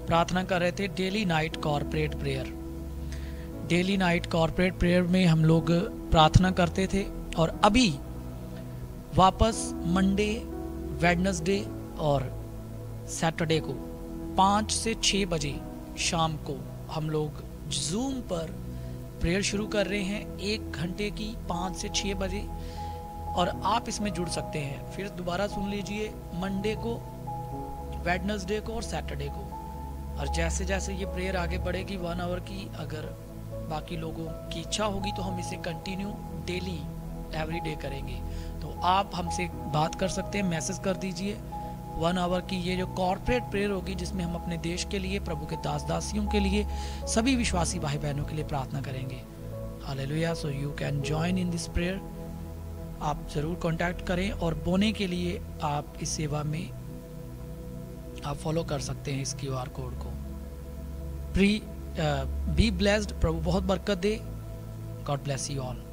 प्रार्थना कर रहे थे daily night corporate prayer. Daily night corporate prayer में हम लोग प्रार्थना करते थे, और अभी वापस मंडे, वेडनेसडे और सैटरडे को 5 से 6 बजे शाम को हम लोग जूम पर प्रेयर शुरू कर रहे हैं, 1 घंटे की, 5 से 6 बजे। और आप इसमें जुड़ सकते हैं। फिर दोबारा सुन लीजिए, मंडे को, वेडनेसडे को और सैटरडे को। और जैसे जैसे ये प्रेयर आगे बढ़ेगी 1 आवर की, अगर बाकी लोगों की इच्छा होगी तो हम इसे कंटिन्यू डेली एवरी डे करेंगे। तो आप हमसे बात कर सकते हैं, मैसेज कर दीजिए। 1 आवर की ये जो कॉर्पोरेट प्रेयर होगी, जिसमें हम अपने देश के लिए, प्रभु के दास दासियों के लिए, सभी विश्वासी भाई बहनों के लिए प्रार्थना करेंगे। Hallelujah. So you can join in this prayer. आप ज़रूर कांटेक्ट करें, और बोने के लिए आप इस सेवा में आप फॉलो कर सकते हैं इस QR कोड को। Be blessed. प्रभु बहुत बरकत दे। God bless you all.